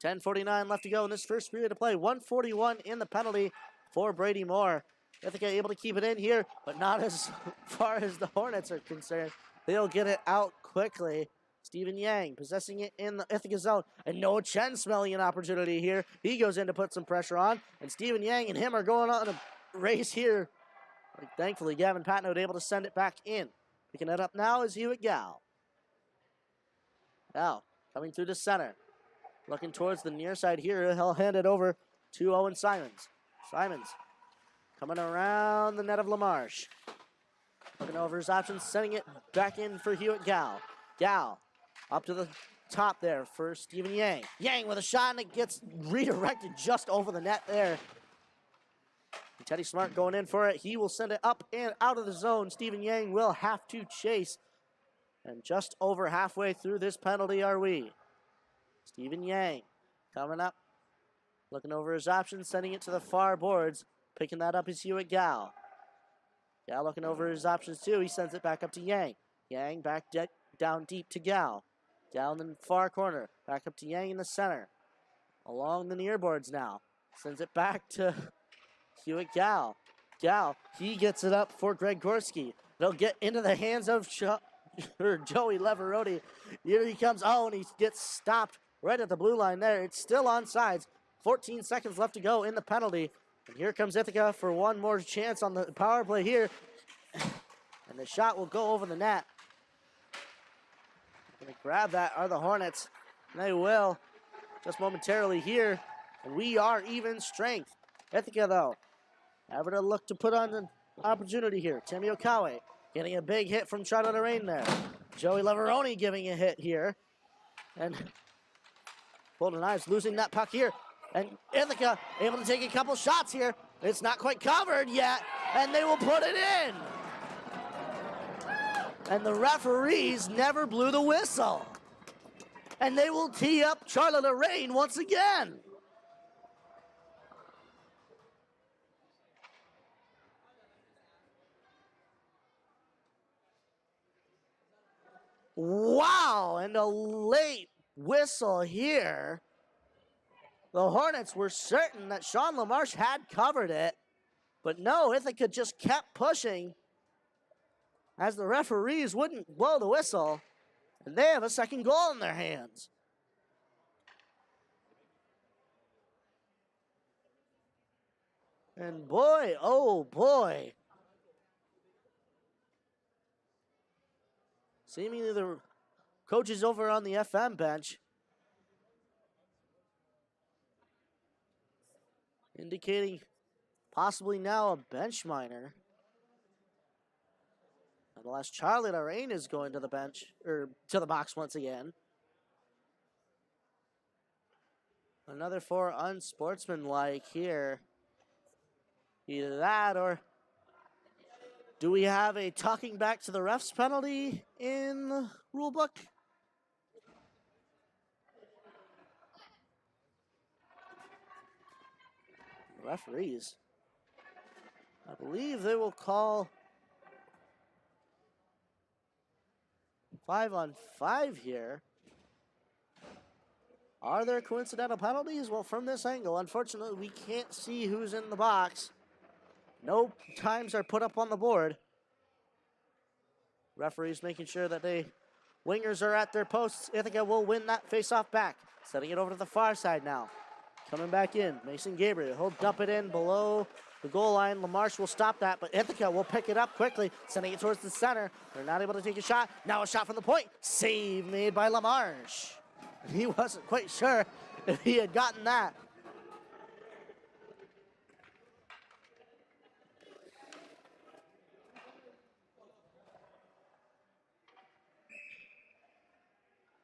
10:49 left to go in this first period of play. 1:41 in the penalty for Brady Moore. Ithaca able to keep it in here, but not as far as the Hornets are concerned. They'll get it out quickly. Stephen Yang possessing it in the Ithaca zone. And Noah Chen smelling an opportunity here. He goes in to put some pressure on. And Stephen Yang and him are going on a race here. Thankfully, Gavin Patno able to send it back in. Picking it up now is Hewitt Gow. Now, coming through the center. Looking towards the near side here. He'll hand it over to Owen Simons. Simons coming around the net of LaMarche. Looking over his options, sending it back in for Hewitt Gow. Gow up to the top there for Stephen Yang. Yang with a shot, and it gets redirected just over the net there. And Teddy Smart going in for it. He will send it up and out of the zone. Stephen Yang will have to chase. And just over halfway through this penalty are we. Stephen Yang coming up, looking over his options, sending it to the far boards. Picking that up is Hewitt Gow. Gow looking over his options too. He sends it back up to Yang. Yang back down deep to Gow. Down in the far corner. Back up to Yang in the center. Along the near boards now. Sends it back to Hewitt Gow. Gal. He gets it up for Greg Gorski. They'll get into the hands of Joey Leveroni. Here he comes. Oh, and he gets stopped right at the blue line there. It's still on sides. 14 seconds left to go in the penalty. And here comes Ithaca for one more chance on the power play here. And the shot will go over the net. Going to grab that are the Hornets. And they will just momentarily here. And we are even strength. Ithaca, though, having a look to put on an opportunity here. Tammy Okawe getting a big hit from Charlotte Lorraine there. Joey Leveroni giving a hit here. And Golden Knives losing that puck here. And Ithaca able to take a couple shots here. It's not quite covered yet. And they will put it in. And the referees never blew the whistle. And they will tee up Charlotte Lorraine once again. Wow, and a late whistle here. The Hornets were certain that Sean LaMarche had covered it, but no, Ithaca just kept pushing as the referees wouldn't blow the whistle, and they have a second goal in their hands. And boy, oh boy. Seemingly the coaches over on the FM bench indicating possibly now a bench minor. Unless Charlie Lorraine is going to the bench, or to the box once again. Another for unsportsmanlike here. Either that or do we have a talking back to the refs penalty in the rule book? Referees, I believe they will call 5-on-5 here. Are there coincidental penalties? Well, from this angle, unfortunately, we can't see who's in the box. No times are put up on the board. Referees making sure that wingers are at their posts. Ithaca will win that face-off back. Setting it over to the far side now. Coming back in, Mason Gabriel. He'll dump it in below the goal line. LaMarche will stop that, but Ithaca will pick it up quickly, sending it towards the center. They're not able to take a shot. Now a shot from the point. Save made by LaMarche. He wasn't quite sure if he had gotten that.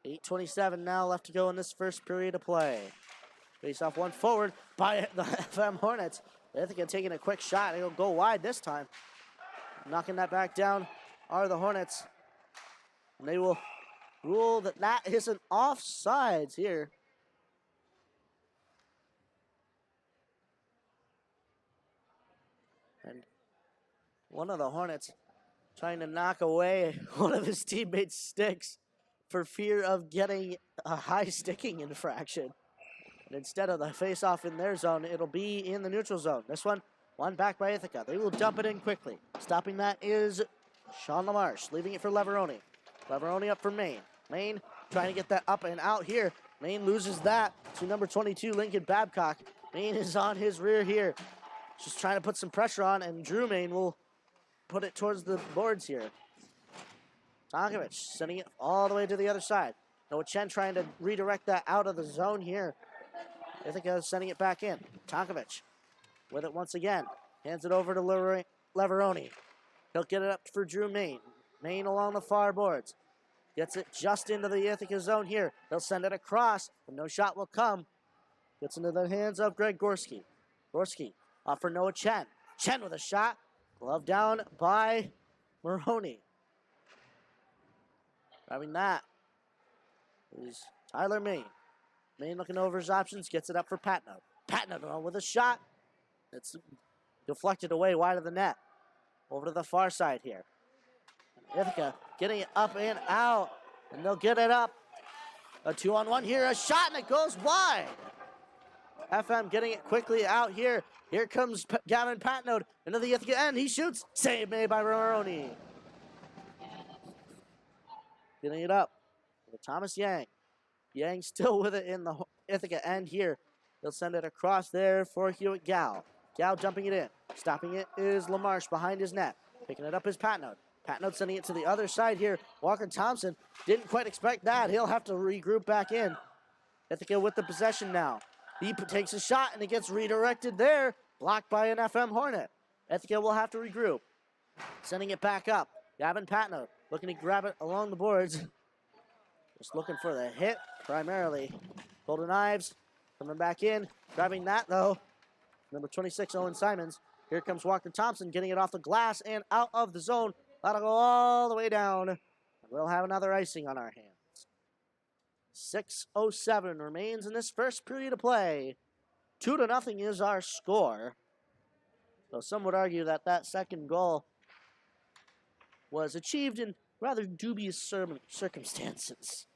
.8:27 now left to go in this first period of play. Face off one forward by the FM Hornets. Ithaca taking a quick shot. It'll go wide this time. Knocking that back down are the Hornets. And they will rule that that isn't offsides here. And one of the Hornets trying to knock away one of his teammates' sticks for fear of getting a high sticking infraction. And instead of the face-off in their zone, it'll be in the neutral zone. This one back by Ithaca. They will dump it in quickly. Stopping that is Sean LaMarche, leaving it for Leveroni. Leveroni up for Maine. Maine trying to get that up and out here. Maine loses that to number 22, Lincoln Babcock. Maine is on his rear here. Just trying to put some pressure on, and Drew Maine will put it towards the boards here. Tonkovic sending it all the way to the other side. Noah Chen trying to redirect that out of the zone here. Ithaca sending it back in. Tonkovic with it once again. Hands it over to Leveroni. He'll get it up for Drew Maine. Maine along the far boards. Gets it just into the Ithaca zone here. They'll send it across, but no shot will come. Gets into the hands of Greg Gorski. Gorski off for Noah Chen. Chen with a shot. Glove down by Maroney. Grabbing that is Tyler Maine. Maine looking over his options, gets it up for Patno. Patno with a shot. It's deflected away wide of the net. Over to the far side here. Ithaca getting it up and out, and they'll get it up. A 2-on-1 here, a shot, and it goes wide. FM getting it quickly out here. Here comes Gavin Patnode into the Ithaca end. He shoots. Save made by Maroney. Getting it up with Thomas Yang. Yang still with it in the Ithaca end here. He'll send it across there for Hewitt Gow. Gow jumping it in. Stopping it is LaMarche behind his net. Picking it up is Patnode. Patnode sending it to the other side here. Walker Thompson didn't quite expect that. He'll have to regroup back in. Ithaca with the possession now. He takes a shot and it gets redirected there. Blocked by an FM Hornet. Ithaca will have to regroup. Sending it back up. Gavin Patnode looking to grab it along the boards. Just looking for the hit primarily. Golden Ives coming back in. Grabbing that though. Number 26, Owen Simons. Here comes Walker Thompson getting it off the glass and out of the zone. That'll go all the way down. And we'll have another icing on our hands. 6:07 remains in this first period of play. 2-0 is our score. So some would argue that that second goal was achieved in rather dubious circumstances.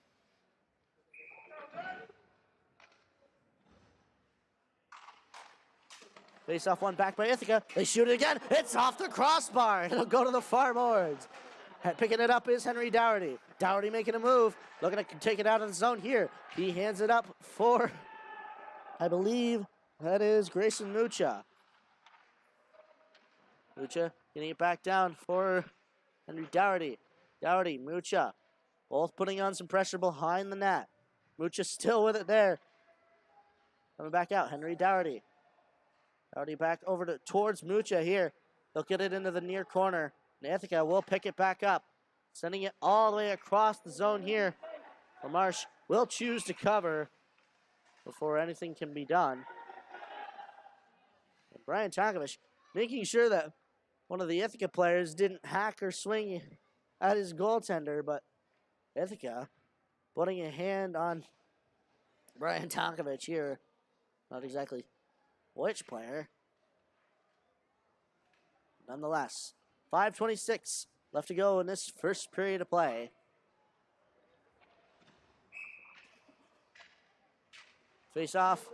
Face off one back by Ithaca. They shoot it again. It's off the crossbar. It'll go to the far boards. Picking it up is Henry Dougherty. Dougherty making a move. Looking to take it out of the zone here. He hands it up for, I believe, that is Grayson Mucha. Mucha getting it back down for Henry Dougherty. Dougherty, Mucha. Both putting on some pressure behind the net. Mucha still with it there. Coming back out, Henry Dougherty. Dougherty back over towards Mucha here. They'll get it into the near corner. And Ithaca will pick it back up. Sending it all the way across the zone here. LaMarche will choose to cover before anything can be done. And Brian Tankovic making sure that one of the Ithaca players didn't hack or swing at his goaltender, but Ithaca putting a hand on Brian Tankovic here. Not exactly which player. Nonetheless, 5:26 left to go in this first period of play. Face off.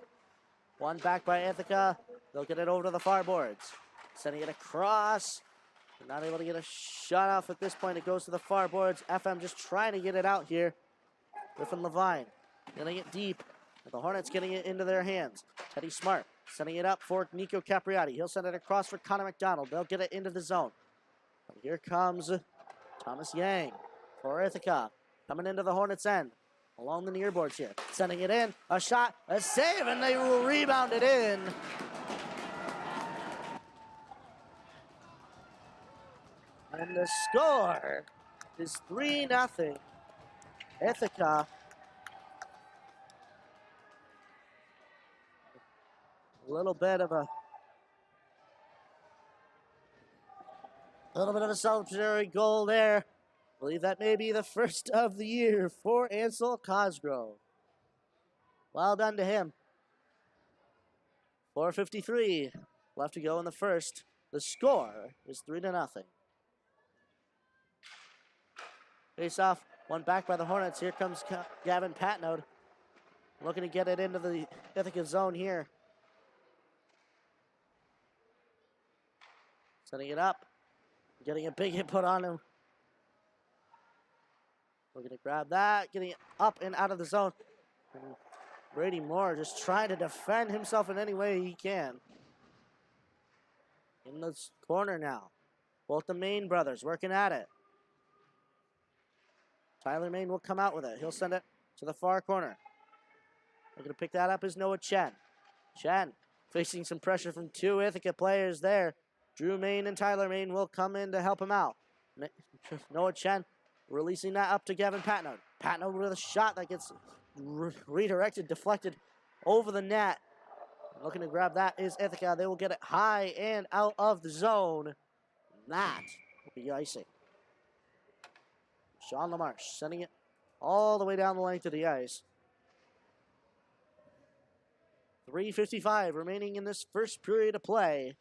One back by Ithaca. They'll get it over to the far boards. Sending it across. They're not able to get a shot off at this point. It goes to the far boards. FM just trying to get it out here. Griffin Levine getting it deep. And the Hornets getting it into their hands. Teddy Smart sending it up for Nico Capriati. He'll send it across for Connor McDonald. They'll get it into the zone. And here comes Thomas Yang for Ithaca. Coming into the Hornets' end. Along the near boards here. Sending it in. A shot. A save. And they will rebound it in. And the score is 3-0. Ithaca. A little bit of a celebratory goal there. I believe that may be the first of the year for Ansel Cosgrove. Well done to him. 4:53 left to go in the first. The score is 3-0. Face off, one back by the Hornets. Here comes Gavin Patnode. Looking to get it into the Ithaca zone here. Setting it up. Getting a big hit put on him. We're going to grab that. Getting it up and out of the zone. And Brady Moore just trying to defend himself in any way he can. In this corner now. Both the Main brothers working at it. Tyler Main will come out with it. He'll send it to the far corner. They're going to pick that up is Noah Chen. Chen facing some pressure from two Ithaca players there. Drew Main and Tyler Main will come in to help him out. Noah Chen releasing that up to Gavin Patnode. Patnode with a shot that gets redirected, deflected over the net. Looking to grab that is Ithaca. They will get it high and out of the zone. That will be icing. Sean LaMarche sending it all the way down the length of the ice. 3:55 remaining in this first period of play.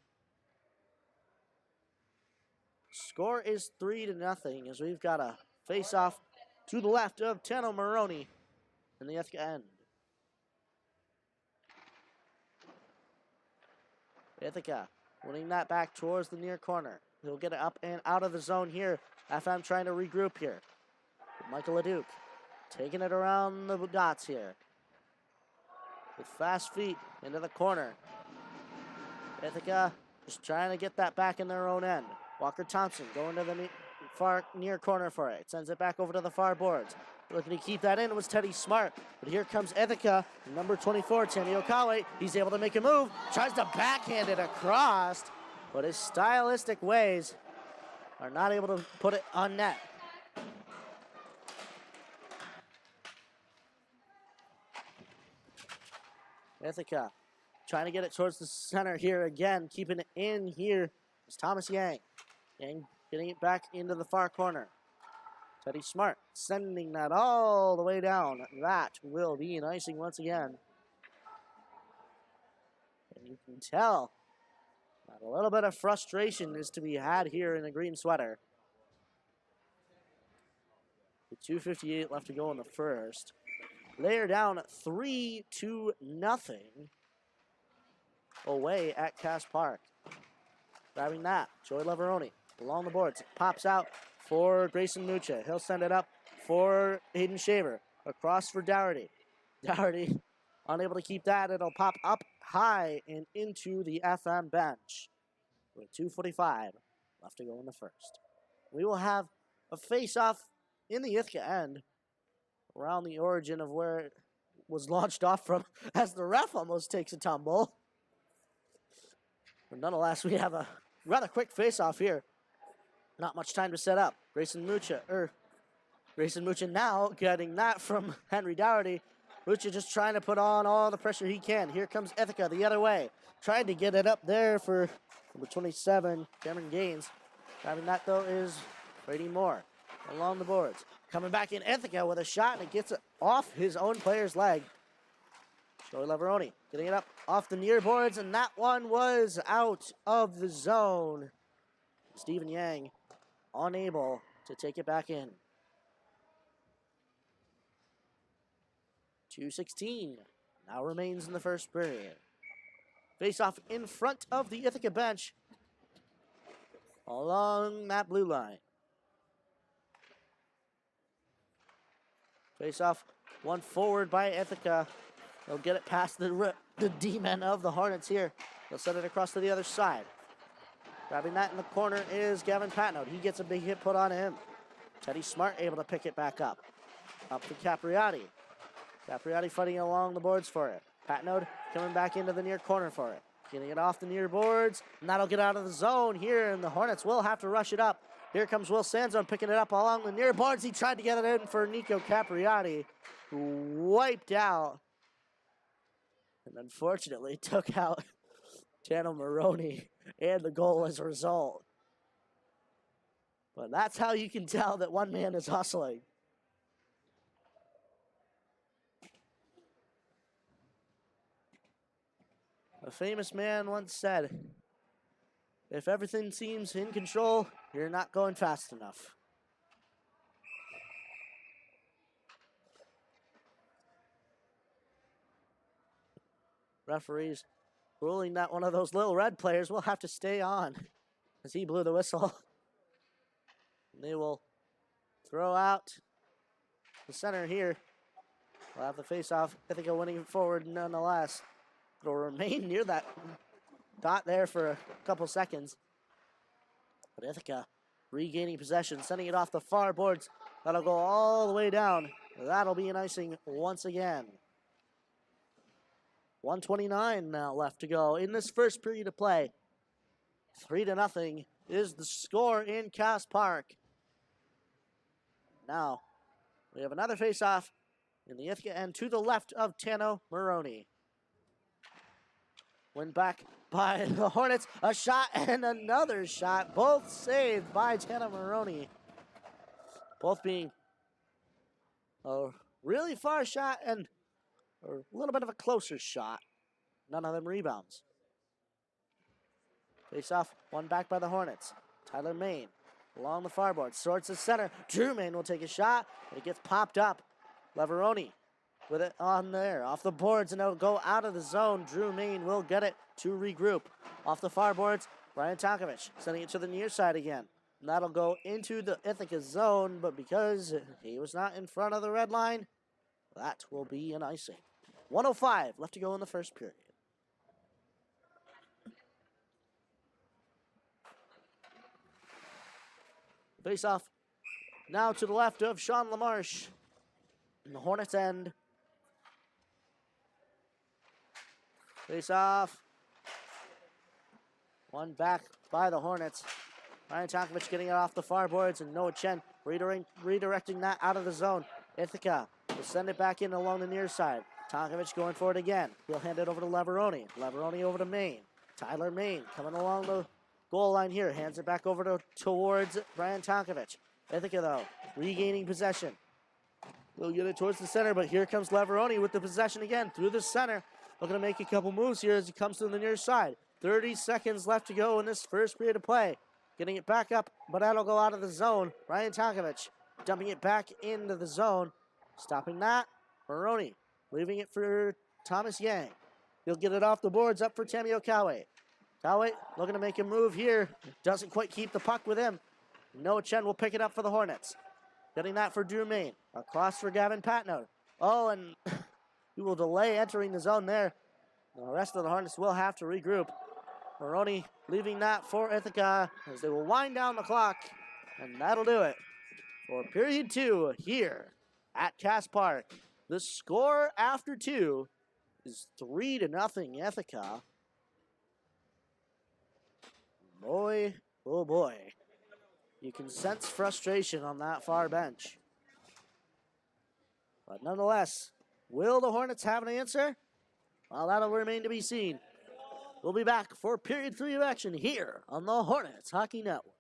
Score is 3-0 as we've got a face-off to the left of Tano Maroney in the Ithaca end. Ithaca winning that back towards the near corner. He'll get it up and out of the zone here. FM trying to regroup here. Michael Leduc taking it around the dots here. With fast feet into the corner. Ithaca just trying to get that back in their own end. Walker Thompson going to the far near corner for it. Sends it back over to the far boards. Looking to keep that in was Teddy Smart. But here comes Ithaca, number 24, Tammy Okawe. He's able to make a move. Tries to backhand it across. But his stylistic ways are not able to put it on net. Ithaca trying to get it towards the center here again. Keeping it in here is Thomas Yang. Yang getting it back into the far corner. Teddy Smart sending that all the way down. That will be an icing once again. And you can tell that a little bit of frustration is to be had here in the green sweater. With 2:58 left to go in the first. They are down 3-0 away at Cass Park. Grabbing that, Joey Leveroni along the boards. Pops out for Grayson Mucha. He'll send it up for Hayden Shaver. Across for Dougherty. Dougherty unable to keep that. It'll pop up high and into the FM bench. With 2:45 left to go in the first. We will have a face-off in the Ithaca end around the origin of where it was launched off from as the ref almost takes a tumble. But nonetheless, we have a rather quick face-off here. Not much time to set up. Grayson Mucha now getting that from Henry Dougherty. Mucha just trying to put on all the pressure he can. Here comes Ithaca the other way. Tried to get it up there for number 27, Cameron Gaines. Grabbing that, though, is Brady Moore along the boards. Coming back in Ithaca with a shot, and it gets it off his own player's leg. Joey Leveroni getting it up off the near boards, and that one was out of the zone. Stephen Yang unable to take it back in. 2:16 now remains in the first period. Face off in front of the Ithaca bench along that blue line. Face off one forward by Ithaca. They'll get it past the D-men of the Hornets here. They'll set it across to the other side. Grabbing that in the corner is Gavin Patnode. He gets a big hit put on him. Teddy Smart able to pick it back up. Up to Capriati. Capriati fighting along the boards for it. Patnode coming back into the near corner for it. Getting it off the near boards. And that'll get out of the zone here, and the Hornets will have to rush it up. Here comes Will Sanzone picking it up along the near boards. He tried to get it in for Nico Capriati, who wiped out and unfortunately took out Tano Maroney and the goal as a result. But that's how you can tell that one man is hustling. A famous man once said, if everything seems in control, you're not going fast enough. Referees ruling that one of those little red players will have to stay on as he blew the whistle. And they will throw out the center here. We'll have the face-off. Ithaca winning forward nonetheless. It'll remain near that dot there for a couple seconds. But Ithaca regaining possession, sending it off the far boards. That'll go all the way down. That'll be an icing once again. 1:29 now left to go in this first period of play. 3-0 is the score in Cass Park. Now, we have another face-off in the Ithaca end to the left of Tano Maroney. Went back by the Hornets. A shot and another shot. Both saved by Tano Maroney. Both being a really far shot and a little bit of a closer shot. None of them rebounds. Face off, one back by the Hornets. Tyler Main along the far board. Sorts the center. Drew Main will take a shot, but it gets popped up. Leveroni with it on there. Off the boards, and it'll go out of the zone. Drew Main will get it to regroup. Off the far boards, Ryan Tonkovich sending it to the near side again. And that'll go into the Ithaca zone, but because he was not in front of the red line, that will be an icing. 1:05 left to go in the first period. Face off now to the left of Sean LaMarche. In the Hornets end. Face off. One back by the Hornets. Ryan Tonkovich getting it off the far boards, and Noah Chen redirecting that out of the zone. Ithaca will send it back in along the near side. Tonkovich going for it again. He'll hand it over to Leveroni. Leveroni over to Main. Tyler Main coming along the goal line here. Hands it back over towards Ryan Tonkovich. Ithaca, though, regaining possession. They'll get it towards the center, but here comes Leveroni with the possession again through the center. Looking to make a couple moves here as he comes to the near side. 30 seconds left to go in this first period of play. Getting it back up, but that'll go out of the zone. Ryan Tonkovich dumping it back into the zone. Stopping that, Maroney leaving it for Thomas Yang. He'll get it off the boards up for Tamio Kawe. Kawe looking to make a move here. Doesn't quite keep the puck with him. Noah Chen will pick it up for the Hornets. Getting that for Drew Main. Across for Gavin Patno. Oh, and he will delay entering the zone there. The rest of the Hornets will have to regroup. Maroney leaving that for Ithaca as they will wind down the clock. And that'll do it for period 2 here at Cass Park. The score after 2 is 3-0 Ithaca. Boy, oh boy. You can sense frustration on that far bench. But nonetheless, will the Hornets have an answer? Well, that'll remain to be seen. We'll be back for period 3 of action here on the Hornets Hockey Network.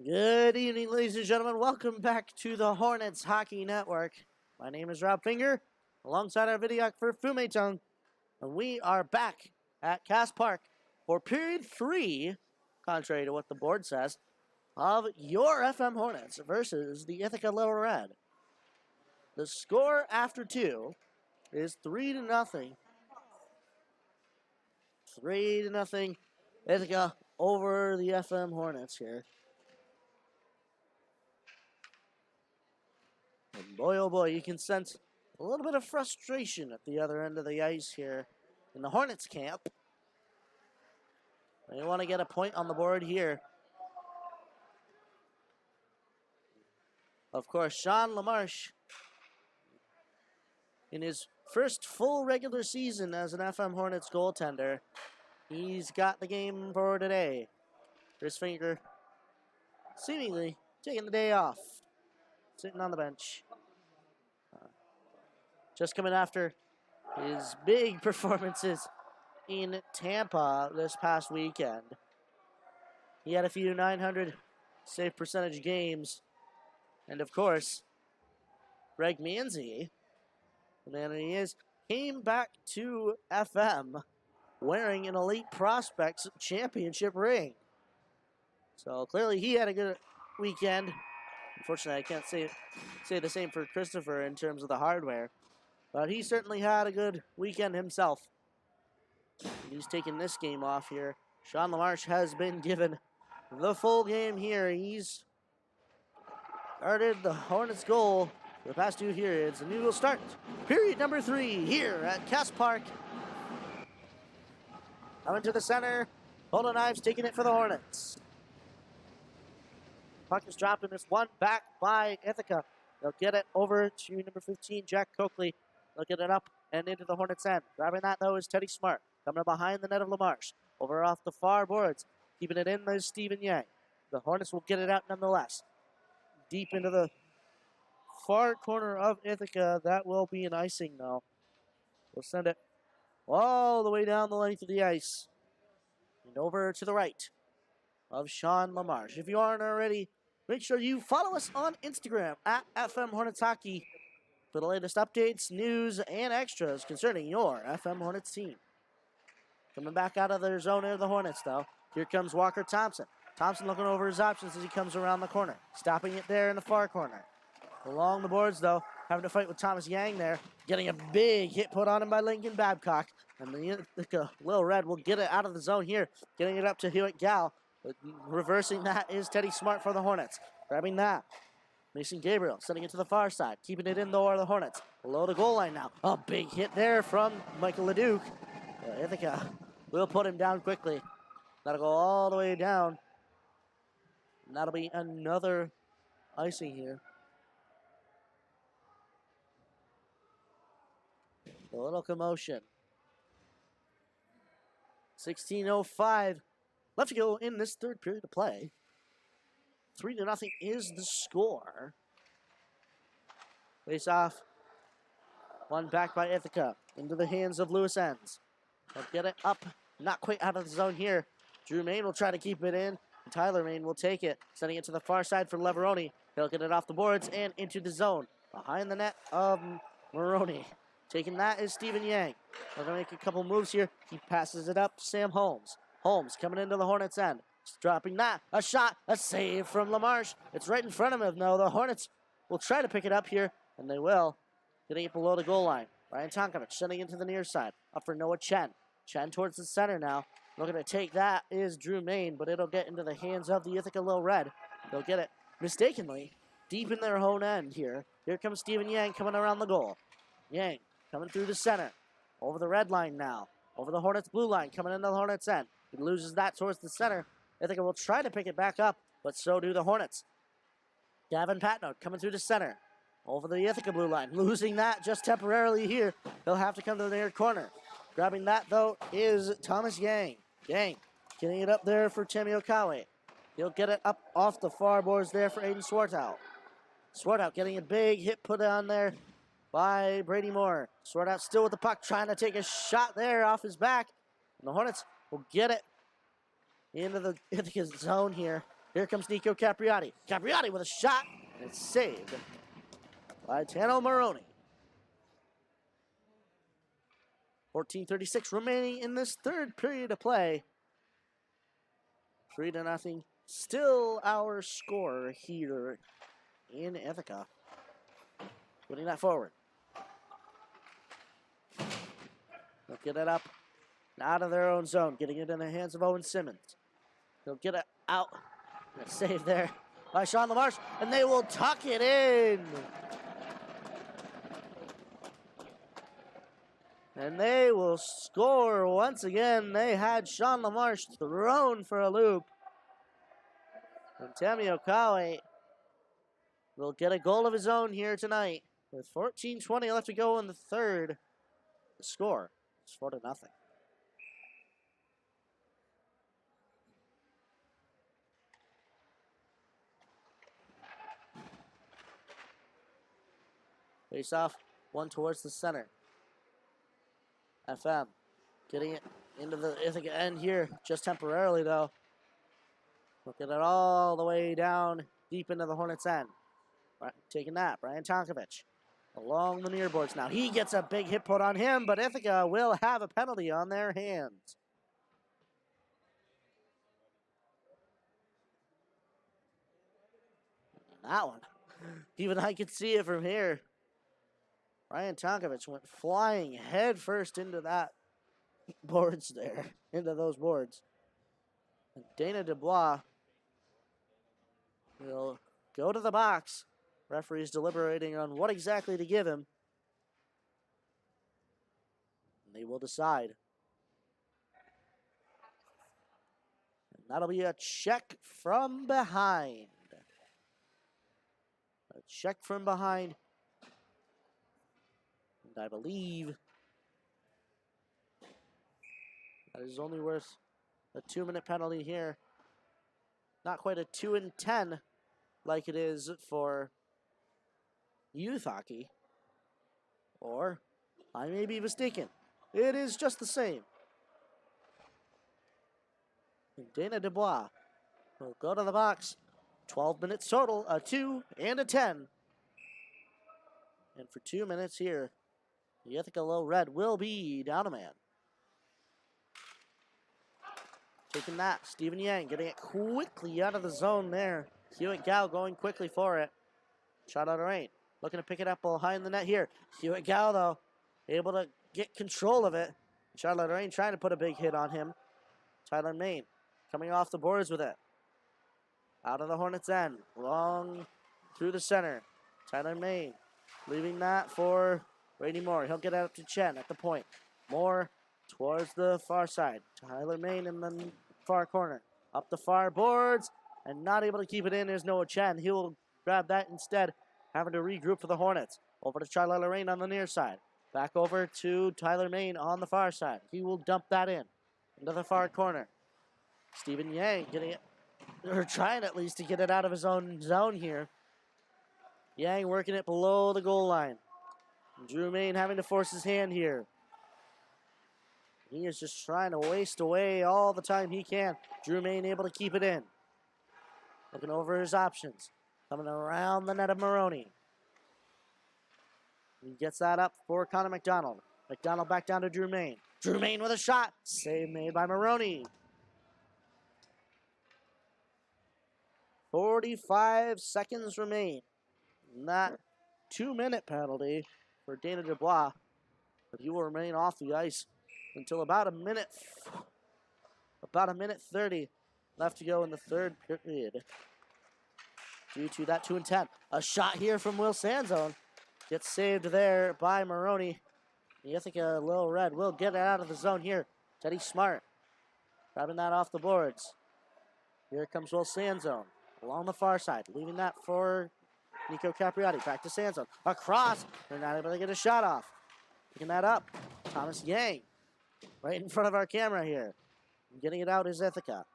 Good evening, ladies and gentlemen. Welcome back to the Hornets Hockey Network. My name is Rob Finger, alongside our videographer Fu-Mei Tung, and we are back at Cass Park for period 3, contrary to what the board says, of your FM Hornets versus the Ithaca Little Red. The score after 2 is 3-0. 3-0 Ithaca over the FM Hornets here. And boy, oh boy, you can sense a little bit of frustration at the other end of the ice here in the Hornets camp. They want to get a point on the board here. Of course, Sean LaMarche, in his first full regular season as an FM Hornets goaltender, he's got the game for today. Chris Finger seemingly taking the day off, sitting on the bench. Just coming after his big performances in Tampa this past weekend. He had a few 900 save percentage games. And of course, Greg Manzi, the man he is, came back to FM wearing an Elite Prospects championship ring. So clearly he had a good weekend. Unfortunately, I can't say the same for Christopher in terms of the hardware. But he certainly had a good weekend himself. He's taking this game off here. Sean LaMarche has been given the full game here. He's guarded the Hornets goal for the past 2 periods. And we will start period number 3 here at Cass Park. Coming to the center. Golden Knives taking it for the Hornets. Puck is dropped in this one, back by Ithaca. They'll get it over to number 15, Jack Coakley. They'll get it up and into the Hornets' end. Grabbing that, though, is Teddy Smart. Coming up behind the net of LaMarche. Over off the far boards. Keeping it in, there's Stephen Yang. The Hornets will get it out nonetheless. Deep into the far corner of Ithaca. That will be an icing, though. We'll send it all the way down the length of the ice. And over to the right of Sean LaMarche. If you aren't already, make sure you follow us on Instagram at FM Hornets Hockey for the latest updates, news, and extras concerning your FM Hornets team. Coming back out of their zone near the Hornets, though. Here comes Walker Thompson. Thompson looking over his options as he comes around the corner. Stopping it there in the far corner. Along the boards, though, having to fight with Thomas Yang there. Getting a big hit put on him by Lincoln Babcock. And the Little Red will get it out of the zone here. Getting it up to Hewitt Gal. But reversing that is Teddy Smart for the Hornets. Grabbing that. Mason Gabriel sending it to the far side. Keeping it in, though, are the Hornets. Below the goal line now. A big hit there from Michael Leduc. Ithaca will put him down quickly. That'll go all the way down. And that'll be another icing here. A little commotion. 16:05 left to go in this third period of play. 3-0 is the score. Face off. One back by Ithaca. Into the hands of Lewis Enns. They'll get it up. Not quite out of the zone here. Drew Main will try to keep it in. Tyler Main will take it. Sending it to the far side for Leveroni. He'll get it off the boards and into the zone. Behind the net of Maroney. Taking that is Stephen Yang. They're going to make a couple moves here. He passes it up to Sam Holmes. Holmes coming into the Hornets' end. Dropping that. A shot. A save from LaMarche. It's right in front of him, though. The Hornets will try to pick it up here, and they will. Getting it below the goal line. Ryan Tonkovich sending it to the near side. Up for Noah Chen. Chen towards the center now. Looking to take that is Drew Main, but it'll get into the hands of the Ithaca Little Red. They'll get it mistakenly deep in their own end here. Here comes Stephen Yang coming around the goal. Yang coming through the center. Over the red line now. Over the Hornets blue line. Coming into the Hornets end. He loses that towards the center. Ithaca will try to pick it back up, but so do the Hornets. Gavin Patnode coming through the center. Over the Ithaca blue line. Losing that just temporarily here. They'll have to come to the near corner. Grabbing that, though, is Thomas Yang. Yang getting it up there for Timmy Okawe. He'll get it up off the far boards there for Aiden Swartout. Swartout getting a big hit put on there by Brady Moore. Swartout still with the puck, trying to take a shot there off his back. And the Hornets will get it into the Ithaca zone here. Here comes Nico Capriati. Capriati with a shot. And it's saved by Tano Maroney. 14:36 remaining in this third period of play. 3-0. Still our score here in Ithaca. Putting that forward. They'll get it up and out of their own zone. Getting it in the hands of Owen Simmons. They'll get it out. And a save there by Sean LaMarche. And they will tuck it in. And they will score once again. They had Sean LaMarche thrown for a loop. And Tammy Okawe will get a goal of his own here tonight. With 14:20 left to go in the third, the score is 4-0. Face off, one towards the center. FM getting it into the Ithaca end here, just temporarily though. Look at it all the way down deep into the Hornets end. Right, taking that, Brian Tonkovich along the near boards now. He gets a big hit put on him, but Ithaca will have a penalty on their hands. That one, even I could see it from here. Ryan Tonkovich went flying head first into that boards there, into those boards. And Dana Dubois will go to the box. Referee's deliberating on what exactly to give him. And they will decide. And that'll be a check from behind. A check from behind. And I believe that is only worth a 2-minute penalty here. Not quite a 2 and 10 like it is for youth hockey. Or I may be mistaken. It is just the same. And Dana Dubois will go to the box. 12 minutes total, a 2 and a 10. And for 2 minutes here, the Ithaca Low Red will be down a man. Taking that, Stephen Yang getting it quickly out of the zone there. Hewitt Gow going quickly for it. Shot out of rain. Looking to pick it up behind the net here. Hewitt Gow, though, able to get control of it. Charlotte Rain trying to put a big hit on him. Tyler Main coming off the boards with it. Out of the Hornets' end. Long through the center. Tyler Main leaving that for Brady Moore. He'll get it up to Chen at the point. Moore towards the far side. Tyler Main in the far corner. Up the far boards. And not able to keep it in is Noah Chen. He will grab that instead. Having to regroup for the Hornets. Over to Charlie Lorraine on the near side. Back over to Tyler Main on the far side. He will dump that in. Into the far corner. Stephen Yang getting it. Or trying at least to get it out of his own zone here. Yang working it below the goal line. Drew Main having to force his hand here. He is just trying to waste away all the time he can. Drew Main able to keep it in. Looking over his options. Coming around the net of Maroney. He gets that up for Connor McDonald. McDonald back down to Drew Main. Drew Main with a shot. Save made by Maroney. 45 seconds remain. And that 2-minute penalty for Dana Dubois. But he will remain off the ice until about a minute 30 left to go in the third period. Due to that 2 and 10. A shot here from Will Sanzone. Gets saved there by Maroney. The Ithaca Little Red will get it out of the zone here. Teddy Smart grabbing that off the boards. Here comes Will Sanzone along the far side. Leaving that for Nico Capriati. Back to Sanzone. Across. They're not able to get a shot off. Picking that up. Thomas Yang. Right in front of our camera here. Getting it out is Ithaca.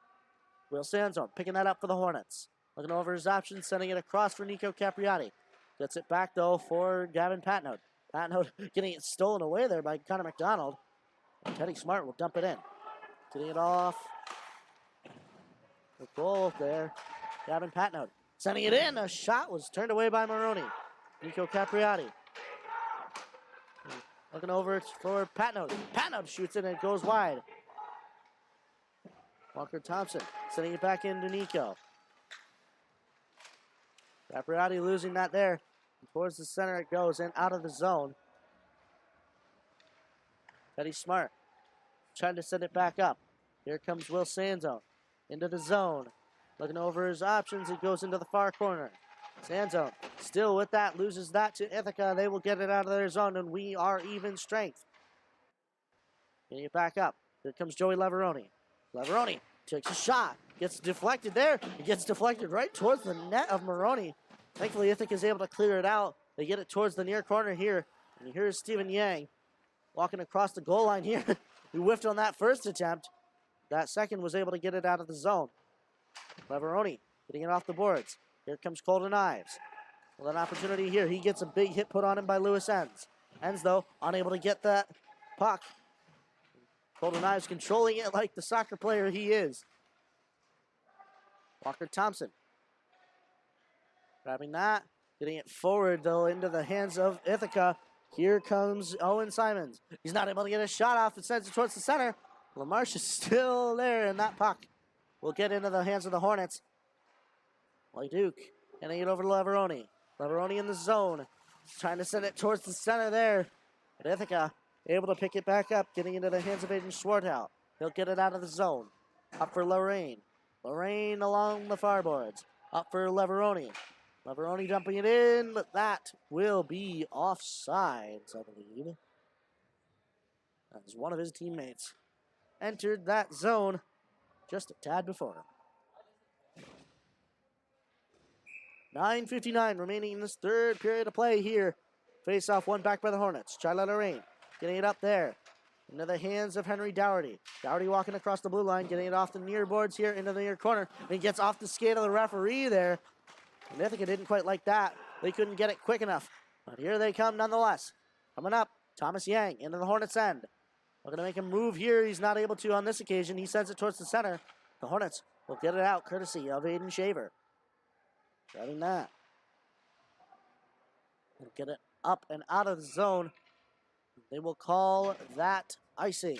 Will Sanzone picking that up for the Hornets. Looking over his options, sending it across for Nico Capriati. Gets it back, though, for Gavin Patnode. Patnode getting it stolen away there by Connor McDonald. And Teddy Smart will dump it in. Getting it off. The goal there Gavin Patnode sending it in. A shot was turned away by Maroney. Nico Capriati looking over for Patnode. Patnode shoots it and it goes wide. Walker Thompson sending it back into Nico. Capriati losing that there. Towards the center it goes and out of the zone. Teddy Smart trying to send it back up. Here comes Will Sanzone into the zone. Looking over his options, it goes into the far corner. Sanzone still with that, loses that to Ithaca. They will get it out of their zone, and we are even strength. Getting it back up. Here comes Joey Leveroni. Leveroni takes a shot, gets deflected there. It gets deflected right towards the net of Maroney. Thankfully, Ithaca is able to clear it out. They get it towards the near corner here. And here's Stephen Yang walking across the goal line here. He whiffed on that first attempt. That second was able to get it out of the zone. Leveroni getting it off the boards. Here comes Colton Ives. With an opportunity here. He gets a big hit put on him by Lewis Enns. Enns, though, unable to get that puck. Colton Ives controlling it like the soccer player he is. Walker Thompson grabbing that. Getting it forward, though, into the hands of Ithaca. Here comes Owen Simons. He's not able to get a shot off and sends it towards the center. LaMarche is still there, and that puck will get into the hands of the Hornets. Like Duke, getting it over to Leveroni. Leveroni in the zone. He's trying to send it towards the center there. But Ithaca able to pick it back up, getting into the hands of Aiden Schwartau. He'll get it out of the zone. Up for Lorraine. Lorraine along the far boards. Up for Leveroni. Leveroni dumping it in, but that will be offsides, I believe. As one of his teammates entered that zone just a tad before him. 9:59 remaining in this third period of play here. Face off one back by the Hornets. Charlotte Lorraine getting it up there into the hands of Henry Dougherty. Dougherty walking across the blue line, getting it off the near boards here into the near corner. And he gets off the skate of the referee there. And Ithaca didn't quite like that. They couldn't get it quick enough. But here they come nonetheless. Coming up, Thomas Yang into the Hornets' end. Looking to make a move here. He's not able to on this occasion. He sends it towards the center. The Hornets will get it out courtesy of Aiden Shaver. Grabbing that. They'll get it up and out of the zone. They will call that icing.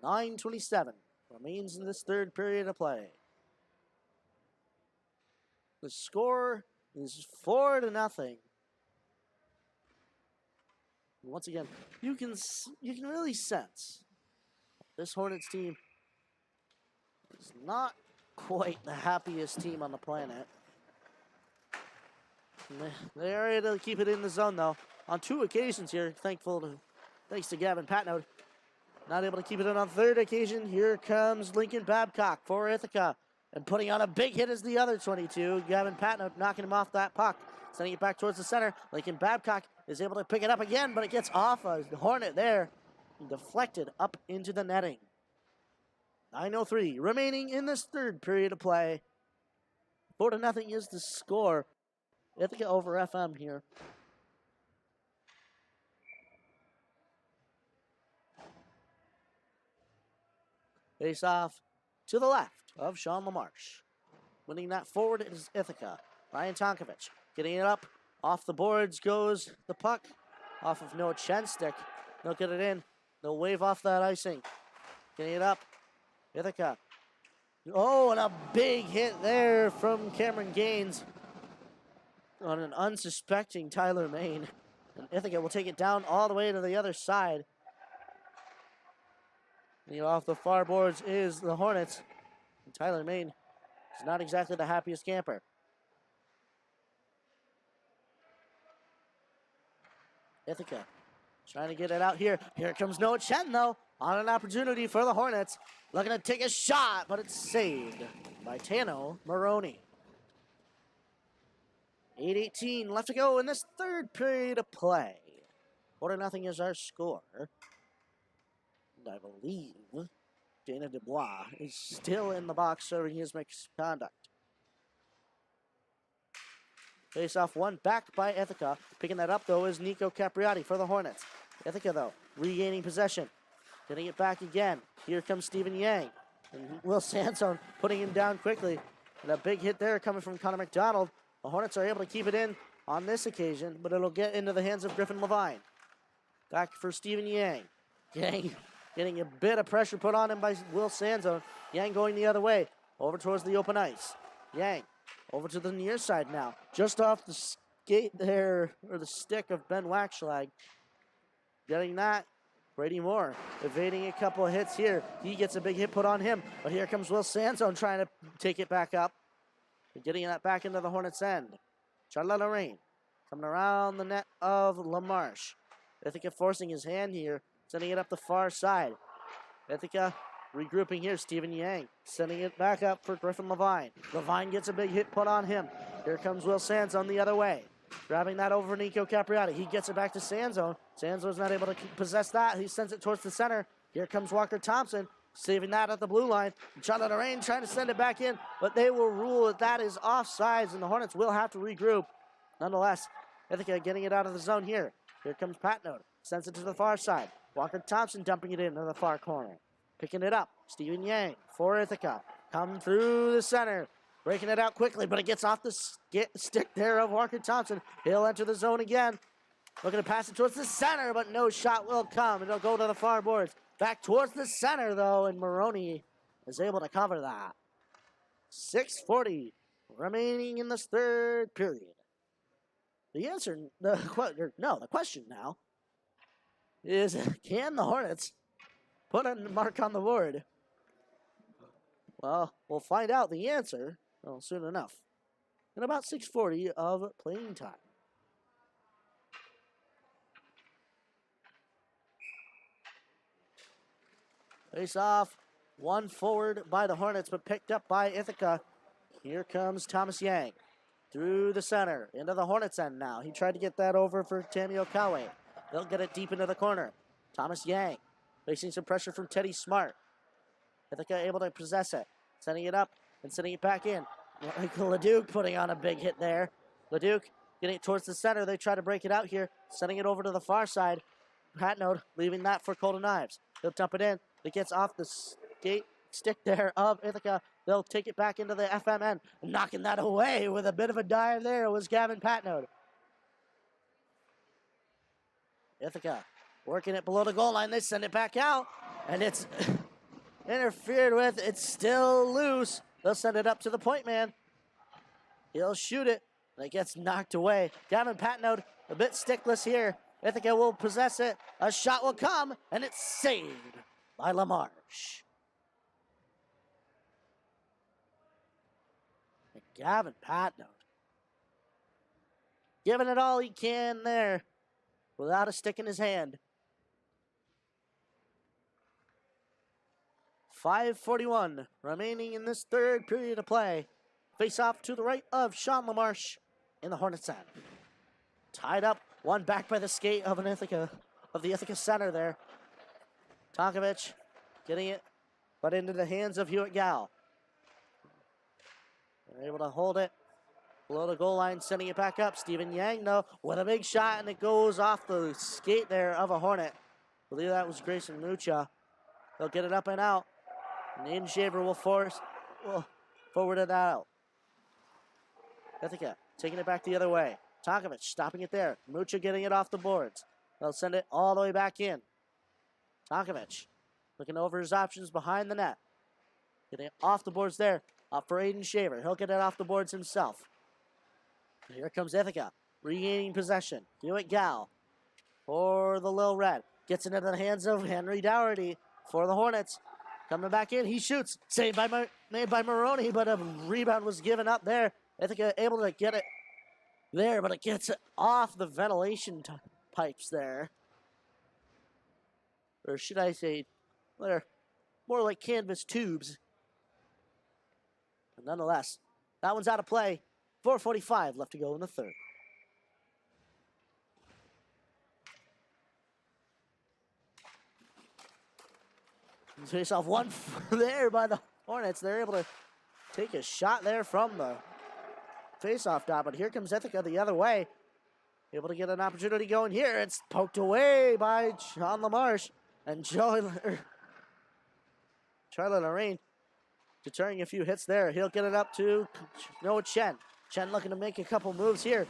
9:27 remains in this third period of play. The score is 4-0. Once again, you can really sense this Hornets team is not quite the happiest team on the planet. They are able to keep it in the zone, though. On 2 occasions here, thanks to Gavin Patnode. Not able to keep it in on 3rd occasion. Here comes Lincoln Babcock for Ithaca. And putting on a big hit is the other 22. Gavin Patnode knocking him off that puck. Sending it back towards the center. Lincoln Babcock is able to pick it up again, but it gets off a Hornet there. And deflected up into the netting. 9:03 remaining in this third period of play. 4-0 is the score. Ithaca over FM here. Face off to the left of Sean LaMarche. Winning that forward is Ithaca. Ryan Tonkovich getting it up. Off the boards goes the puck. Off of Noah Chenstick. They'll get it in. They'll wave off that icing. Getting it up. Ithaca. Oh, and a big hit there from Cameron Gaines on an unsuspecting Tyler Main. And Ithaca will take it down all the way to the other side. And off the far boards is the Hornets. And Tyler Main is not exactly the happiest camper. Ithaca trying to get it out here. Here comes Noah Chen, though, on an opportunity for the Hornets. Looking to take a shot, but it's saved by Tano Maroney. 8:18 left to go in this third period of play. 4-0 is our score. And I believe Dana Dubois is still in the box serving his misconduct. Face off one back by Ithaca. Picking that up, though, is Nico Capriati for the Hornets. Ithaca, though, regaining possession. Getting it back again. Here comes Stephen Yang. And Will Sansone putting him down quickly. And a big hit there coming from Connor McDonald. The Hornets are able to keep it in on this occasion, but it'll get into the hands of Griffin Levine. Back for Stephen Yang. Yang getting a bit of pressure put on him by Will Sansone. Yang going the other way, over towards the open ice. Yang over to the near side now, just off the skate there, or the stick of Ben Waxschlag. Getting that. Brady Moore evading a couple of hits here. He gets a big hit put on him, but here comes Will Sansone trying to take it back up. Getting that back into the Hornets' end. Charlotte Lorraine coming around the net of LaMarche. Ithaca forcing his hand here, sending it up the far side. Ithaca regrouping here. Stephen Yang sending it back up for Griffin Levine. Levine gets a big hit put on him. Here comes Will Sansone the other way. Grabbing that over Nico Capriati. He gets it back to Sansone. Sansone's not able to possess that. He sends it towards the center. Here comes Walker Thompson, saving that at the blue line. Charlotte Lorraine trying to send it back in, but they will rule that is offsides, and the Hornets will have to regroup. Nonetheless, Ithaca getting it out of the zone here. Here comes Patnode. Sends it to the far side. Walker Thompson dumping it into the far corner. Picking it up. Stephen Yang for Ithaca. Come through the center. Breaking it out quickly, but it gets off the stick there of Walker Thompson. He'll enter the zone again. Looking to pass it towards the center, but no shot will come. It'll go to the far boards. Back towards the center, though, and Maroney is able to cover that. 6:40 remaining in this third period. The answer, the question now is, can the Hornets put a mark on the board? Well, we'll find out the answer soon enough. In about 6:40 of playing time. Face off, one forward by the Hornets, but picked up by Ithaca. Here comes Thomas Yang through the center, into the Hornets end now. He tried to get that over for Tammy Okawe. They'll get it deep into the corner. Thomas Yang facing some pressure from Teddy Smart. Ithaca able to possess it, sending it up and sending it back in. Michael Leduc putting on a big hit there. Leduc getting it towards the center. They try to break it out here, sending it over to the far side. Patnode leaving that for Colton Ives. He'll dump it in. It gets off the stick there of Ithaca. They'll take it back into the FMN. Knocking that away with a bit of a dive there was Gavin Patnode. Ithaca working it below the goal line. They send it back out, and it's interfered with. It's still loose. They'll send it up to the point man. He'll shoot it, and it gets knocked away. Gavin Patnode a bit stickless here. Ithaca will possess it. A shot will come, and it's saved by LaMarche. And Gavin Patnode giving it all he can there without a stick in his hand. 5:41 remaining in this third period of play. Face off to the right of Sean LaMarche in the Hornets end. Tied up, one back by the skate of the Ithaca center there. Tonkovic getting it, but into the hands of Hewitt Gow. They're able to hold it below the goal line, sending it back up. Stephen Yang, though, with a big shot, and it goes off the skate there of a Hornet. I believe that was Grayson Mucha. They'll get it up and out. And Aiden Shaver will forward it out. Ithaca taking it back the other way. Tonkovic stopping it there. Mucha getting it off the boards. They'll send it all the way back in. Tonkovic looking over his options behind the net. Getting it off the boards there. Up for Aiden Shaver. He'll get it off the boards himself. Here comes Ithaca, regaining possession. Hewitt Gow for the Lil Red. Gets it into the hands of Henry Dougherty for the Hornets. Coming back in, he shoots. Saved made by Maroney, but a rebound was given up there. Ithaca able to get it there, but it gets off the ventilation pipes there. Or should I say, they're more like canvas tubes. But nonetheless, that one's out of play. 4:45 left to go in the third. Face off one there by the Hornets. They're able to take a shot there from the face-off dot, but here comes Ithaca the other way. Able to get an opportunity going here. It's poked away by John LaMarche, and Charlie Lorraine deterring a few hits there. He'll get it up to Noah Chen. Chen looking to make a couple moves here.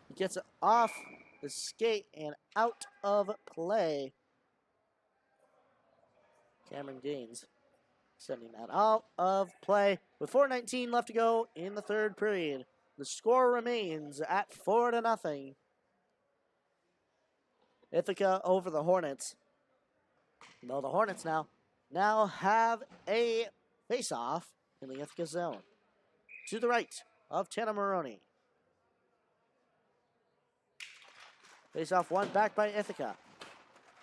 He gets it off the skate and out of play. Cameron Gaines sending that out of play with 4:19 left to go in the third period. The score remains at 4-0. Ithaca over the Hornets. Though the Hornets now have a face-off in the Ithaca zone. To the right of Tanner Maroney. Face-off one back by Ithaca.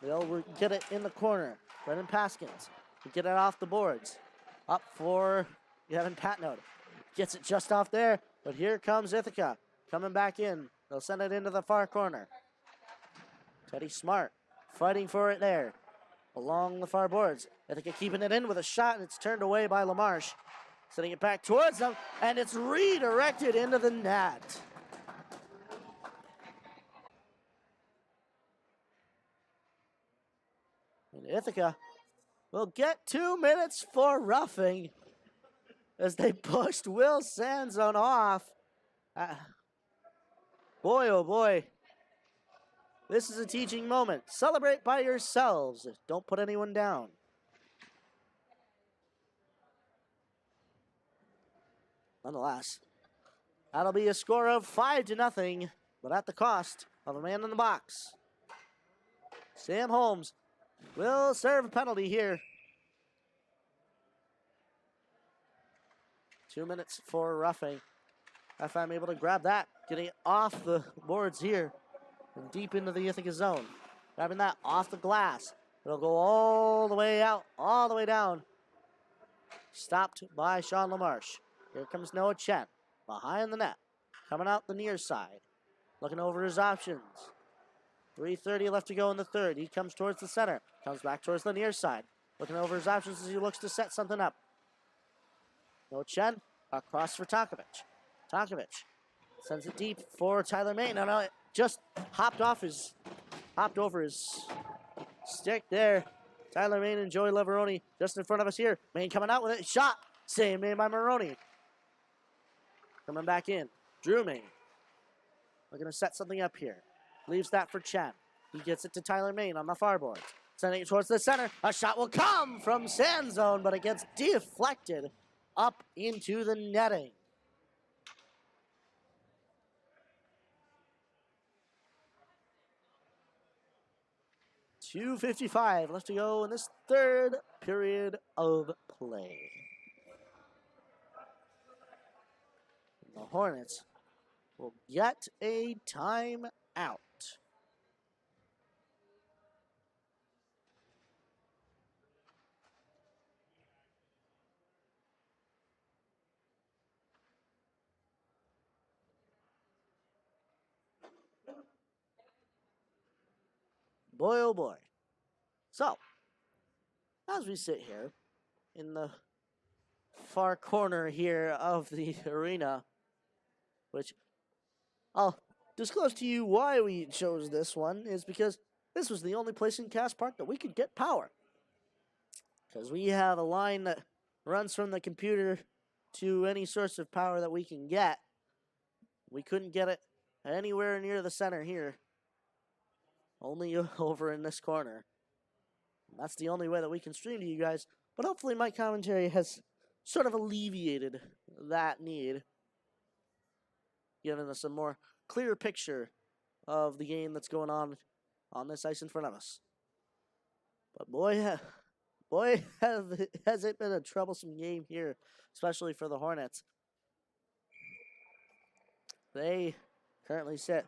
They'll get it in the corner. Brennan Paskins will get it off the boards. Up for Gavin Patnode. Gets it just off there, but here comes Ithaca coming back in. They'll send it into the far corner. Teddy Smart fighting for it there along the far boards. Ithaca keeping it in with a shot, and it's turned away by LaMarche. Sending it back towards them, and it's redirected into the net. And Ithaca will get 2 minutes for roughing as they pushed Will Sanzone off. Boy, oh boy. This is a teaching moment. Celebrate by yourselves. Don't put anyone down. Nonetheless, that'll be a score of 5-0, but at the cost of a man in the box. Sam Holmes will serve a penalty here. 2 minutes for roughing. FM able to grab that, getting it off the boards here and deep into the Ithaca zone. Grabbing that off the glass. It'll go all the way out, all the way down. Stopped by Sean LaMarche. Here comes Noah Chen behind the net. Coming out the near side. Looking over his options. 3:30 left to go in the third. He comes towards the center. Comes back towards the near side. Looking over his options as he looks to set something up. Noah Chen across for Tonkovic. Tonkovic sends it deep for Tyler May. No, it just hopped over his stick there. Tyler Main and Joey Leveroni just in front of us here. Main coming out with it. Shot. Save made by Maroney. Coming back in. Drew Main. We're going to set something up here. Leaves that for Chen. He gets it to Tyler Main on the far boards. Sending it towards the center. A shot will come from Sanzone, but it gets deflected up into the netting. .255 left to go in this third period of play. The Hornets will get a timeout. Boy, oh boy. So, as we sit here in the far corner here of the arena, which I'll disclose to you why we chose this one, is because this was the only place in Cass Park that we could get power. Because we have a line that runs from the computer to any source of power that we can get. We couldn't get it anywhere near the center here. Only over in this corner. That's the only way that we can stream to you guys. But hopefully my commentary has sort of alleviated that need, giving us a more clear picture of the game that's going on this ice in front of us. But boy, has it been a troublesome game here, especially for the Hornets. They currently sit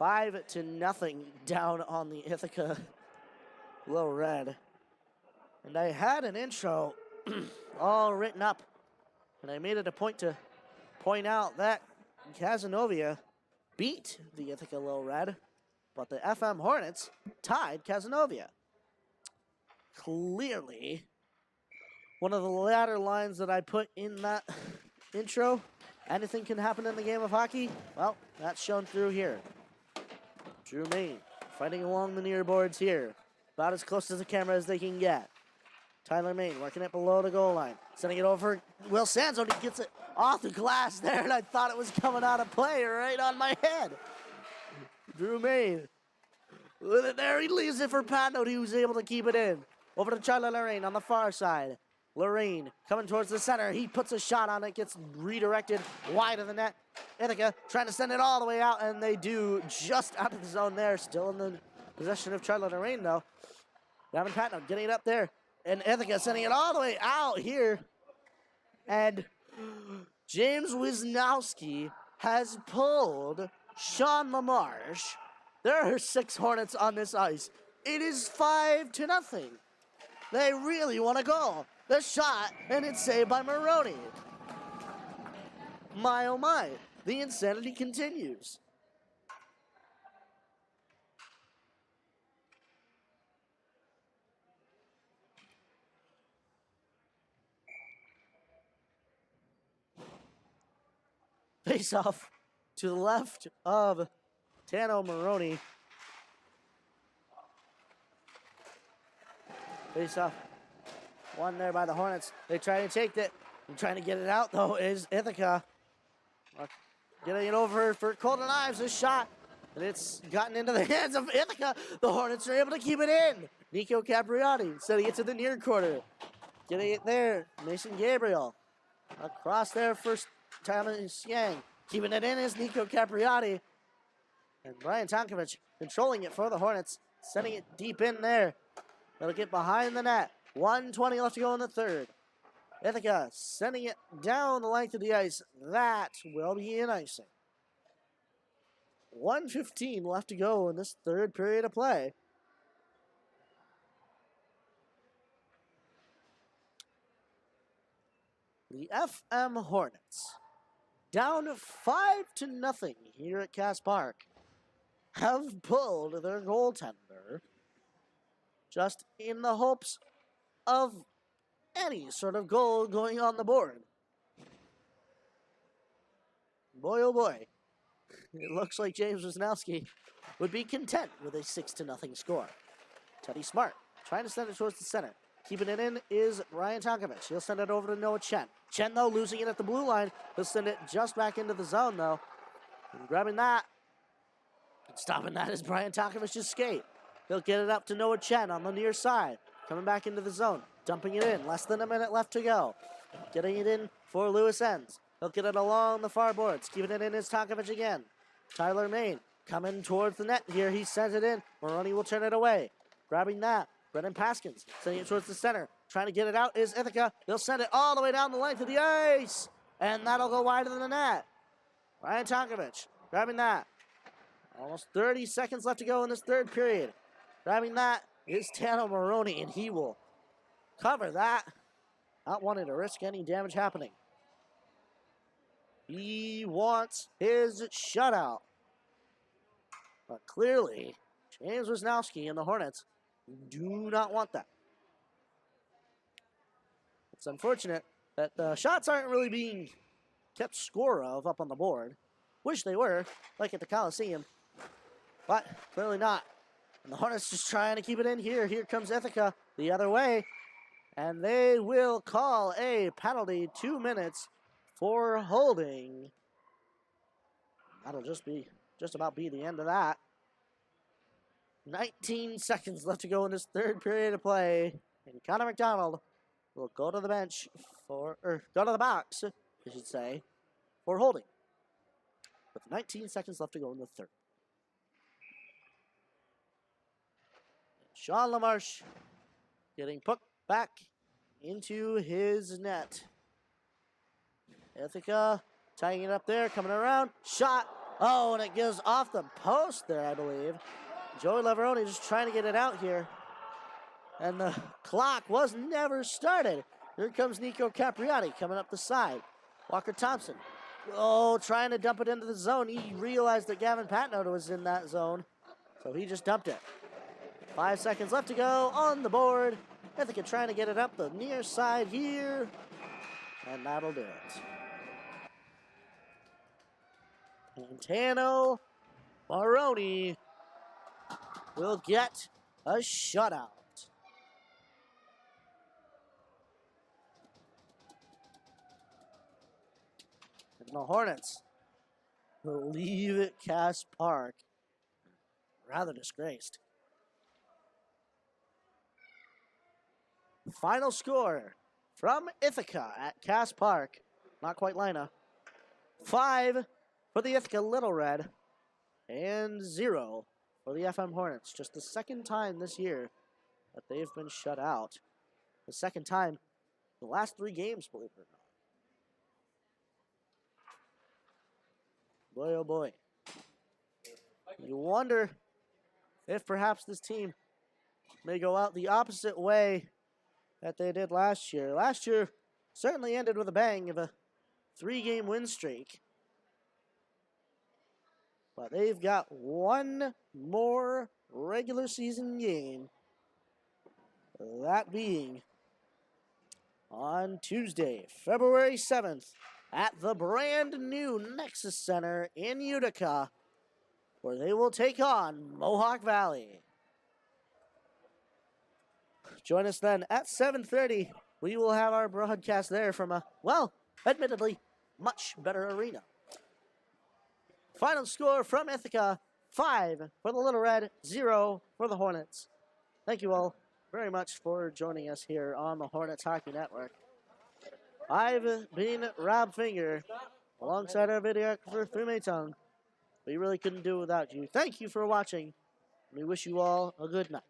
5-0 down on the Ithaca Low Red. And I had an intro all written up, and I made it a point to point out that Cazenovia beat the Ithaca Low Red, but the FM Hornets tied Cazenovia. Clearly, one of the latter lines that I put in that intro, anything can happen in the game of hockey, well, that's shown through here. Drew Main fighting along the near boards here. About as close to the camera as they can get. Tyler Main working it below the goal line. Sending it over Will Sanzo. He gets it off the glass there, and I thought it was coming out of play right on my head. Drew Main with it there. He leaves it for Patno. He was able to keep it in. Over to Charlie Lorraine on the far side. Lorraine coming towards the center. He puts a shot on it, gets redirected wide of the net. Ithaca trying to send it all the way out, and they do just out of the zone there. Still in the possession of Charlie Lorraine, though. Gavin Patno getting it up there, and Ithaca sending it all the way out here. And James Wisnowski has pulled Sean LaMarche. There are 6 Hornets on this ice. It is 5-0. They really want a goal. The shot, and it's saved by Maroney. My, oh my, the insanity continues. Face off to the left of Tano Maroney. Face off. One there by the Hornets. They try to take it. And trying to get it out, though, is Ithaca. Getting it over for Colton Ives. A shot. And it's gotten into the hands of Ithaca. The Hornets are able to keep it in. Nico Capriati sending it to the near quarter. Getting it there. Mason Gabriel. Across there for Thomas Yang. Keeping it in is Nico Capriati. And Brian Tonkovich controlling it for the Hornets. Sending it deep in there. It'll get behind the net. 1:20 left to go in the third. Ithaca sending it down the length of the ice. That will be an icing. 1:15 left to go in this third period of play. The FM Hornets, down 5-0 here at Cass Park, have pulled their goaltender just in the hopes of any sort of goal going on the board. Boy, oh boy, it looks like James Wisnowski would be content with a 6-0 score. Teddy Smart trying to send it towards the center. Keeping it in is Ryan Tonkovich. He'll send it over to Noah Chen. Chen, though, losing it at the blue line. He'll send it just back into the zone, though. And grabbing that. And stopping that is Brian Tonkovich's skate. He'll get it up to Noah Chen on the near side. Coming back into the zone. Dumping it in. Less than a minute left to go. Getting it in for Lewis Enns. He'll get it along the far boards. Keeping it in is Tonkovich again. Tyler Main coming towards the net here. He sends it in. Maroney will turn it away. Grabbing that. Brennan Paskins sending it towards the center. Trying to get it out is Ithaca. They'll send it all the way down the length of the ice. And that'll go wide of the net. Ryan Tonkovich grabbing that. Almost 30 seconds left to go in this third period. Grabbing that is Tano Maroney, and he will cover that. Not wanting to risk any damage happening. He wants his shutout. But clearly, James Wisnowski and the Hornets do not want that. It's unfortunate that the shots aren't really being kept score of up on the board. Wish they were, like at the Coliseum. But clearly not. And the Hornets just trying to keep it in here. Here comes Ithaca the other way. And they will call a penalty, 2 minutes for holding. That'll just about be the end of that. 19 seconds left to go in this third period of play. And Connor McDonald will go to the bench or go to the box, I should say, for holding. With 19 seconds left to go in the third. Sean LaMarche getting put back into his net. Ithaca tying it up there, coming around. Shot. Oh, and it goes off the post there, I believe. Joey Laveroni just trying to get it out here. And the clock was never started. Here comes Nico Capriati coming up the side. Walker Thompson. Oh, trying to dump it into the zone. He realized that Gavin Patno was in that zone, so he just dumped it. 5 seconds left to go on the board. Ithaca trying to get it up the near side here. And that'll do it. And Tano Maroney will get a shutout. And the Hornets will leave it Cass Park rather disgraced. Final score from Ithaca at Cass Park, not quite Lina. 5 for the Ithaca Little Red and 0 for the FM Hornets. Just the second time this year that they've been shut out. The second time the last 3 games, believe it or not. Boy, oh boy. You wonder if perhaps this team may go out the opposite way that they did last year. Last year certainly ended with a bang of a 3-game win streak. But they've got one more regular season game. That being on Tuesday, February 7th, at the brand new Nexus Center in Utica, where they will take on Mohawk Valley. Join us then at 7:30. We will have our broadcast there from a, well, admittedly, much better arena. Final score from Ithaca, 5 for the Little Red, 0 for the Hornets. Thank you all very much for joining us here on the Hornets Hockey Network. I've been Rob Finger, alongside our videographer, Fu-Mei Tung. We really couldn't do it without you. Thank you for watching. We wish you all a good night.